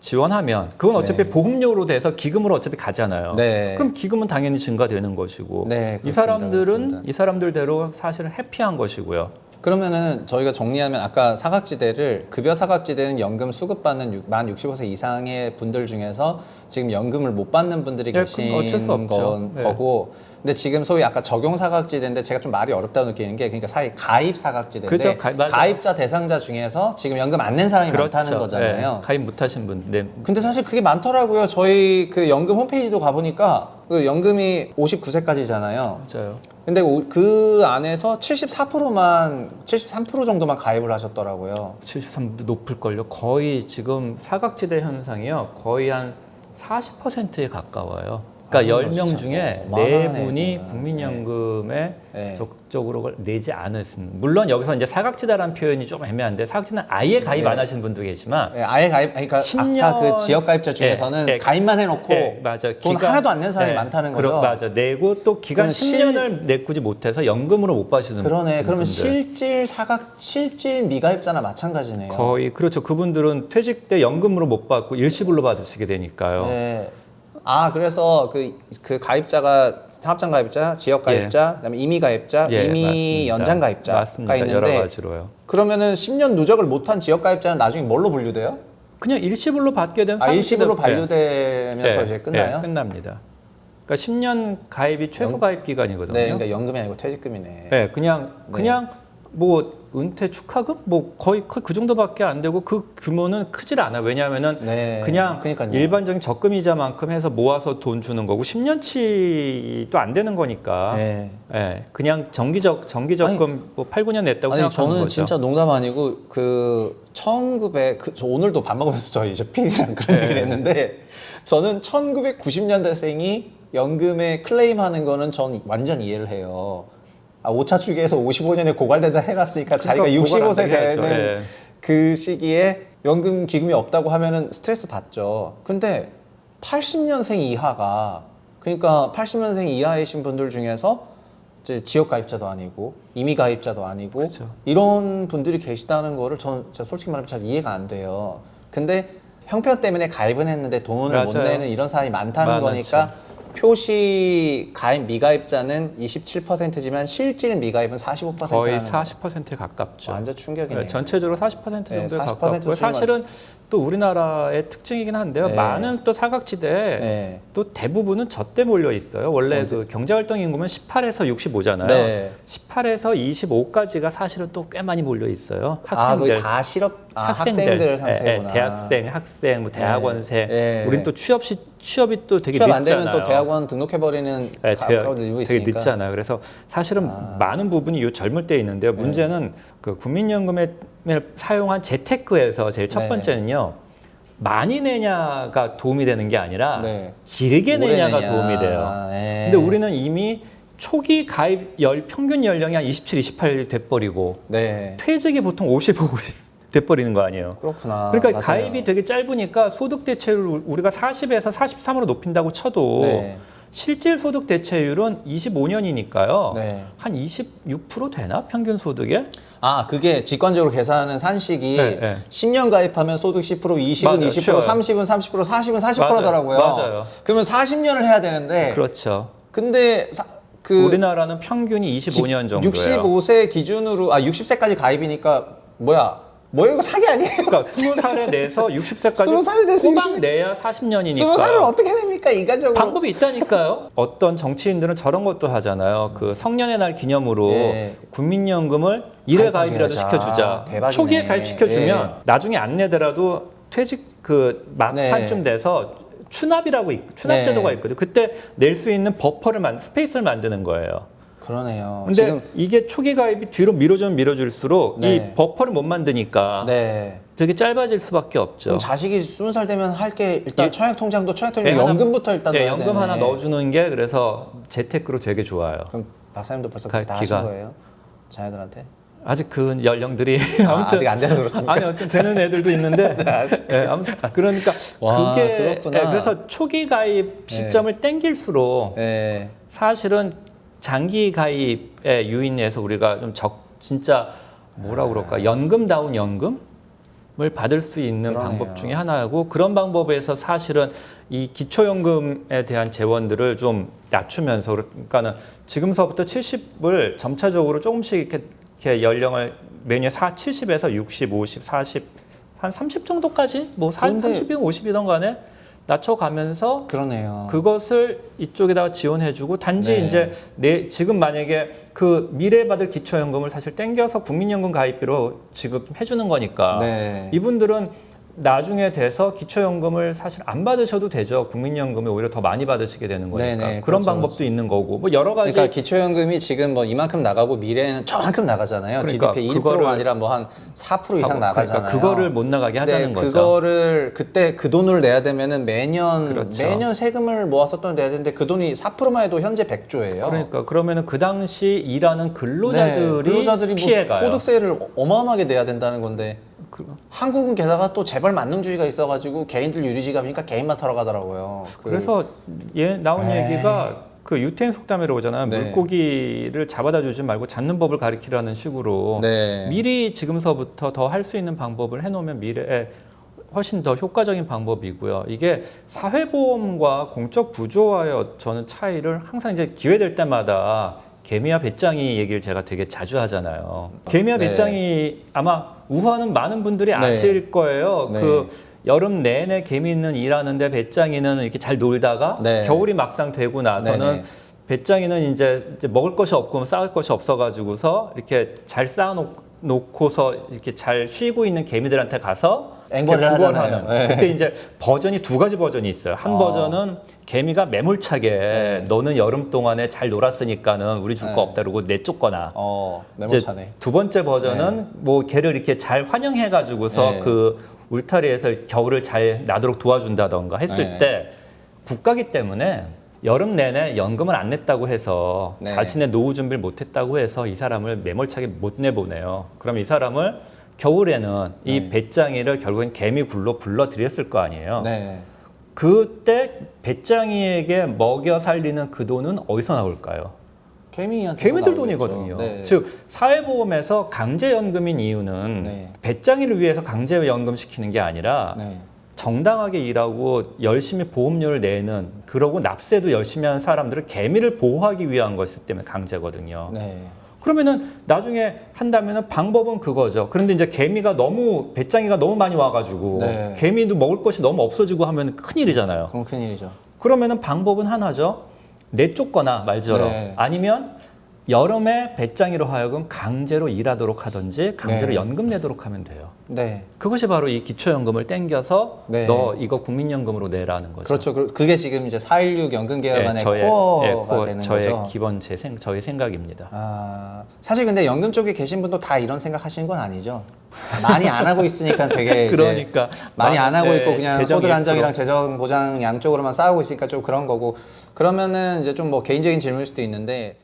Speaker 1: 지원하면 그건 어차피 보험료로 돼서 기금으로 어차피 가잖아요.
Speaker 2: 네.
Speaker 1: 그럼 기금은 당연히 증가되는 것이고
Speaker 2: 네,
Speaker 1: 이
Speaker 2: 그렇습니다.
Speaker 1: 사람들은
Speaker 2: 그렇습니다.
Speaker 1: 이 사람들대로 사실은 해피한 것이고요.
Speaker 2: 그러면은 저희가 정리하면 아까 사각지대를 급여 사각지대는 연금 수급받는 만 65세 이상의 분들 중에서 지금 연금을 못 받는 분들이
Speaker 1: 네,
Speaker 2: 계신
Speaker 1: 그건 어쩔 수 없죠. 네.
Speaker 2: 거고 근데 지금 소위 아까 적용 사각지대인데 제가 좀 말이 어렵다고 느끼는 게 그러니까 사실 가입 사각지대인데
Speaker 1: 그렇죠. 맞아요.
Speaker 2: 가입자 대상자 중에서 지금 연금 안 낸 사람이
Speaker 1: 그렇죠.
Speaker 2: 많다는 거잖아요.
Speaker 1: 네, 가입 못하신 분. 네.
Speaker 2: 근데 사실 그게 많더라고요. 저희 그 연금 홈페이지도 가보니까 그 연금이 59세까지잖아요.
Speaker 1: 맞아요.
Speaker 2: 근데 그 안에서 74%만 73% 정도만 가입을 하셨더라고요.
Speaker 1: 73도 높을걸요. 거의 지금 사각지대 현상이요. 거의 한 40%에 가까워요. 그러니까 10명
Speaker 2: 진짜
Speaker 1: 중에
Speaker 2: 어마어마하네.
Speaker 1: 4분이 국민연금에
Speaker 2: 네.
Speaker 1: 적극적으로 내지 않았습니다. 물론 여기서 이제 사각지대라는 표현이 좀 애매한데 사각지대는 아예 가입 안 하시는 분도 계시지만
Speaker 2: 예, 아예 가입, 그러니까
Speaker 1: 10년
Speaker 2: 아까 그 지역 가입자 중에서는
Speaker 1: 예, 예.
Speaker 2: 가입만 해놓고
Speaker 1: 맞아.
Speaker 2: 돈 하나도 안 낸 사람이 많다는 거죠.
Speaker 1: 맞아. 내고 또 기간
Speaker 2: 그럼
Speaker 1: 10년을 내꾸지 못해서 연금으로 못 받으시는
Speaker 2: 그러네. 그러면
Speaker 1: 분들.
Speaker 2: 실질 미가입자나 마찬가지네요.
Speaker 1: 거의 그렇죠. 그분들은 퇴직 때 연금으로 못 받고 일시불로 받으시게 되니까요.
Speaker 2: 네. 그래서 그 가입자가 사업장 가입자, 지역 가입자, 그다음에 임의 가입자,
Speaker 1: 예,
Speaker 2: 임의
Speaker 1: 맞습니다.
Speaker 2: 연장 가입자가
Speaker 1: 맞습니다.
Speaker 2: 있는데
Speaker 1: 여러 가지로요.
Speaker 2: 그러면은 10년 누적을 못한 지역 가입자는 나중에 뭘로 분류돼요?
Speaker 1: 그냥 일시불로 받게 된
Speaker 2: 일시불로
Speaker 1: 사람들은-
Speaker 2: 반류되면서
Speaker 1: 네.
Speaker 2: 이제 끝나요?
Speaker 1: 네, 끝납니다. 그러니까 10년 가입이 최소 가입 기간이거든요.
Speaker 2: 네, 그러니까 연금이 아니고 퇴직금이네.
Speaker 1: 네, 그냥 뭐 은퇴 축하금 뭐 거의 그 정도밖에 안 되고 그 규모는 크질 않아요. 왜냐하면은
Speaker 2: 네,
Speaker 1: 그냥
Speaker 2: 그러니까요.
Speaker 1: 일반적인 적금이자만큼 해서 모아서 돈 주는 거고 10년치도 안 되는 거니까.
Speaker 2: 네.
Speaker 1: 네, 그냥 정기 적금 뭐 8, 9년 냈다고
Speaker 2: 아니
Speaker 1: 생각하는
Speaker 2: 저는
Speaker 1: 거죠.
Speaker 2: 진짜 농담 아니고 저 오늘도 밥 먹으면서 저희 이제 PD랑 그런 얘기를 했는데 저는 1990년대생이 연금에 클레임하는 거는 전 완전 이해를 해요. 오차 추계에서 55년에 고갈된다 해놨으니까 자기가
Speaker 1: 그러니까
Speaker 2: 65세
Speaker 1: 고갈 안 되게
Speaker 2: 되는
Speaker 1: 해야죠. 예.
Speaker 2: 그 시기에 연금 기금이 없다고 하면은 스트레스 받죠. 근데 80년생 이하가 그러니까 80년생 이하이신 분들 중에서 이제 지역 가입자도 아니고 임의 가입자도 아니고
Speaker 1: 그렇죠.
Speaker 2: 이런 분들이 계시다는 거를 저는 솔직히 말하면 잘 이해가 안 돼요. 근데 형편 때문에 가입은 했는데 돈을 못
Speaker 1: 맞아요.
Speaker 2: 내는 이런 사람이 많다는
Speaker 1: 많았죠.
Speaker 2: 거니까 표시 가입 미가입자는 27%지만 실질 미가입은 45%라는
Speaker 1: 거의 40%에 가깝죠.
Speaker 2: 완전 충격이네요.
Speaker 1: 네, 전체적으로 40% 정도에
Speaker 2: 네, 40%
Speaker 1: 가깝고요.
Speaker 2: 수준만
Speaker 1: 사실은 또 우리나라의 특징이긴 한데요.
Speaker 2: 네.
Speaker 1: 많은 또 사각지대에
Speaker 2: 네.
Speaker 1: 또 대부분은 젖대 몰려 있어요. 원래 그 경제활동 인구면 18에서 65잖아요.
Speaker 2: 네.
Speaker 1: 18에서 25까지가 사실은 또 꽤 많이 몰려 있어요.
Speaker 2: 거의
Speaker 1: 학생들.
Speaker 2: 다 학생들 상태구나.
Speaker 1: 예, 대학생, 학생, 뭐 대학원생.
Speaker 2: 예.
Speaker 1: 우린 또 취업이 또 되게
Speaker 2: 취업
Speaker 1: 늦잖아요.
Speaker 2: 안 되면 또 대학원 등록해버리는
Speaker 1: 네,
Speaker 2: 가까운 일부
Speaker 1: 되게
Speaker 2: 있으니까.
Speaker 1: 늦잖아요. 그래서 사실은 많은 부분이 요 젊을 때 있는데요. 문제는 그 국민연금을 사용한 재테크에서 제일 첫
Speaker 2: 네.
Speaker 1: 번째는요. 많이 내냐가 도움이 되는 게 아니라
Speaker 2: 네.
Speaker 1: 길게
Speaker 2: 오래
Speaker 1: 내냐가
Speaker 2: 내냐.
Speaker 1: 도움이 돼요.
Speaker 2: 예.
Speaker 1: 근데 우리는 이미 초기 가입 평균 연령이 한 27, 28 돼버리고
Speaker 2: 네.
Speaker 1: 퇴직이 보통 55, 50 돼버리는 거 아니에요.
Speaker 2: 그렇구나.
Speaker 1: 그러니까
Speaker 2: 맞아요.
Speaker 1: 가입이 되게 짧으니까 소득 대체율을 우리가 40에서 43으로 높인다고 쳐도
Speaker 2: 네.
Speaker 1: 실질 소득 대체율은 25년이니까요.
Speaker 2: 네.
Speaker 1: 한 26% 되나? 평균 소득에?
Speaker 2: 아, 그게 직관적으로 계산하는 산식이
Speaker 1: 네, 네.
Speaker 2: 10년 가입하면 소득 10%, 20은
Speaker 1: 맞아요.
Speaker 2: 20%,
Speaker 1: 쉬워요.
Speaker 2: 30은 30%, 40은 40%더라고요.
Speaker 1: 맞아요.
Speaker 2: 그러면 40년을 해야 되는데
Speaker 1: 그렇죠.
Speaker 2: 근데
Speaker 1: 우리나라는 평균이 25년 정도예요.
Speaker 2: 65세 기준으로 60세까지 가입이니까 뭐야 이거 사기 아니에요?
Speaker 1: 그러니까 20살에 내서 60세까지
Speaker 2: 20살에 내서
Speaker 1: 꼬박
Speaker 2: 60
Speaker 1: 내야 40년이니까
Speaker 2: 20살을 어떻게 냅니까 인간적으로?
Speaker 1: 방법이 있다니까요. 어떤 정치인들은 저런 것도 하잖아요. 그 성년의 날 기념으로
Speaker 2: 예.
Speaker 1: 국민연금을 1회 가입이라도
Speaker 2: 가입해야죠.
Speaker 1: 시켜주자.
Speaker 2: 대박이네.
Speaker 1: 초기에 가입시켜주면
Speaker 2: 예.
Speaker 1: 나중에 안 내더라도 퇴직 그 막판쯤 돼서 추납이라고 추납
Speaker 2: 네.
Speaker 1: 제도가 있거든요. 그때 낼 수 있는 버퍼를 스페이스를 만드는 거예요.
Speaker 2: 그러네요.
Speaker 1: 근데
Speaker 2: 지금
Speaker 1: 이게 초기 가입이 뒤로 밀어주면 밀어줄수록
Speaker 2: 네.
Speaker 1: 이 버퍼를 못 만드니까
Speaker 2: 네.
Speaker 1: 되게 짧아질 수밖에 없죠.
Speaker 2: 그럼 자식이 20살 되면 할 게 일단
Speaker 1: 예.
Speaker 2: 청약통장도
Speaker 1: 예,
Speaker 2: 연금부터 일단
Speaker 1: 예,
Speaker 2: 넣어야
Speaker 1: 연금
Speaker 2: 되네.
Speaker 1: 하나 넣어주는 게 그래서 재테크로 되게 좋아요.
Speaker 2: 그럼 박사님도 벌써
Speaker 1: 가-
Speaker 2: 다 하신
Speaker 1: 기간.
Speaker 2: 거예요? 자녀들한테?
Speaker 1: 아직 그 연령들이
Speaker 2: 아직 안 돼서 그렇습니까?
Speaker 1: 아니 어떤 되는 애들도 있는데 예, 아무튼 그러니까
Speaker 2: 와,
Speaker 1: 그게
Speaker 2: 그렇구나.
Speaker 1: 그래서 초기 가입 시점을 땡길수록
Speaker 2: 네.
Speaker 1: 사실은 장기 가입의 유인에서 우리가 좀 진짜 뭐라 그럴까 연금다운 연금을 받을 수 있는
Speaker 2: 그러네요.
Speaker 1: 방법 중에 하나고 그런 방법에서 사실은 이 기초연금에 대한 재원들을 좀 낮추면서 그러니까는 지금서부터 70을 점차적으로 조금씩 이렇게 연령을 매년 70에서 60, 50, 40, 한 30 정도까지 뭐
Speaker 2: 그런데-
Speaker 1: 30이든 50이든 간에 낮춰가면서
Speaker 2: 그러네요.
Speaker 1: 그것을 이쪽에다가 지원해주고 단지
Speaker 2: 네.
Speaker 1: 이제 지금 만약에 그 미래 받을 기초연금을 사실 땡겨서 국민연금 가입비로 지급해주는 거니까
Speaker 2: 네.
Speaker 1: 이분들은 나중에 돼서 기초연금을 사실 안 받으셔도 되죠. 국민연금을 오히려 더 많이 받으시게 되는 거니까
Speaker 2: 네네,
Speaker 1: 그런
Speaker 2: 그렇죠,
Speaker 1: 방법도
Speaker 2: 그렇죠.
Speaker 1: 있는 거고 뭐 여러 가지
Speaker 2: 그러니까 기초연금이 지금 뭐 이만큼 나가고 미래에는 저만큼 나가잖아요.
Speaker 1: 그러니까
Speaker 2: GDP 1%가
Speaker 1: 그거를
Speaker 2: 아니라 뭐 한 4% 이상
Speaker 1: 그러니까
Speaker 2: 나가잖아요.
Speaker 1: 그거를 못 나가게 하자는
Speaker 2: 네,
Speaker 1: 거죠.
Speaker 2: 그거를 그때 그 돈을 내야 되면은 매년
Speaker 1: 그렇죠.
Speaker 2: 세금을 모아서 또 내야 되는데 그 돈이 4%만 해도 현재 100조예요.
Speaker 1: 그러니까 그러면은 그 당시 일하는 근로자들이
Speaker 2: 뭐
Speaker 1: 피해가요.
Speaker 2: 소득세를 어마어마하게 내야 된다는 건데 한국은 게다가 또 재벌 만능주의가 있어가지고 개인들 유리지갑이니까 개인만 털어가더라고요.
Speaker 1: 그래서 나온
Speaker 2: 에이.
Speaker 1: 얘기가 그 유태인 속담이라고 하잖아요.
Speaker 2: 네.
Speaker 1: 물고기를 잡아다 주지 말고 잡는 법을 가르치라는 식으로
Speaker 2: 네.
Speaker 1: 미리 지금서부터 더 할 수 있는 방법을 해놓으면 미래에 훨씬 더 효과적인 방법이고요. 이게 사회보험과 공적 부조화의 저는 차이를 항상 이제 기회될 때마다 개미와 배짱이 얘기를 제가 되게 자주 하잖아요. 개미와
Speaker 2: 네.
Speaker 1: 배짱이 아마 우화는 많은 분들이 아실 거예요.
Speaker 2: 네.
Speaker 1: 그 여름 내내 개미는 일하는데 배짱이는 이렇게 잘 놀다가
Speaker 2: 네.
Speaker 1: 겨울이 막상 되고 나서는
Speaker 2: 네네.
Speaker 1: 배짱이는 이제 먹을 것이 없고 쌓을 것이 없어가지고서 이렇게 잘 쌓아놓고서 이렇게 잘 쉬고 있는 개미들한테 가서
Speaker 2: 앵벌을
Speaker 1: 이렇게
Speaker 2: 하잖아요.
Speaker 1: 구걸하는.
Speaker 2: 네.
Speaker 1: 그때 이제 버전이 두 가지 버전이 있어요. 한 버전은 개미가 매몰차게 너는 여름 동안에 잘 놀았으니까는 우리 줄 거
Speaker 2: 네.
Speaker 1: 없다 그러고 내쫓거나
Speaker 2: 매몰차네.
Speaker 1: 이제 두 번째 버전은 뭐 걔를 이렇게 잘 환영해가지고서
Speaker 2: 네.
Speaker 1: 그 울타리에서 겨울을 잘 나도록 도와준다던가 했을
Speaker 2: 네.
Speaker 1: 때 국가기 때문에 여름 내내 연금을 안 냈다고 해서
Speaker 2: 네.
Speaker 1: 자신의 노후 준비를 못했다고 해서 이 사람을 매몰차게 못 내보내요. 그럼 이 사람을 겨울에는 이 배짱이를 결국엔 개미굴로 불러들였을 거 아니에요.
Speaker 2: 네.
Speaker 1: 그때 배짱이에게 먹여 살리는 그 돈은 어디서 나올까요?
Speaker 2: 개미한테
Speaker 1: 개미들 돈이거든요.
Speaker 2: 네.
Speaker 1: 즉 사회보험에서 강제연금인 이유는
Speaker 2: 네.
Speaker 1: 배짱이를 위해서 강제연금 시키는 게 아니라
Speaker 2: 네.
Speaker 1: 정당하게 일하고 열심히 보험료를 내는 그러고 납세도 열심히 하는 사람들을 개미를 보호하기 위한 것이기 때문에 강제거든요.
Speaker 2: 네.
Speaker 1: 그러면은 나중에 한다면은 방법은 그거죠. 그런데 이제 배짱이가 너무 많이 와가지고
Speaker 2: 네.
Speaker 1: 개미도 먹을 것이 너무 없어지고 하면 큰일이잖아요.
Speaker 2: 그럼 큰일이죠.
Speaker 1: 그러면은 방법은 하나죠. 내쫓거나 말처럼
Speaker 2: 네.
Speaker 1: 아니면 여름에 배짱이로 하여금 강제로 일하도록 하든지 강제로
Speaker 2: 네.
Speaker 1: 연금 내도록 하면 돼요.
Speaker 2: 네.
Speaker 1: 그것이 바로 이 기초연금을 땡겨서
Speaker 2: 네.
Speaker 1: 너 이거 국민연금으로 내라는 거죠.
Speaker 2: 그렇죠. 그게 지금 이제 4.16 연금개혁안의 코어가 되는
Speaker 1: 저의
Speaker 2: 거죠.
Speaker 1: 기본 저의 생각입니다.
Speaker 2: 사실 근데 연금 쪽에 계신 분도 다 이런 생각 하시는 건 아니죠. 많이 안 하고 있으니까 되게 이제
Speaker 1: 그러니까
Speaker 2: 많이 안 하고 있고 그냥
Speaker 1: 재정
Speaker 2: 소득 안정이랑
Speaker 1: 1%.
Speaker 2: 재정 보장 양쪽으로만 싸우고 있으니까 좀 그런 거고 그러면은 이제 좀 뭐 개인적인 질문일 수도 있는데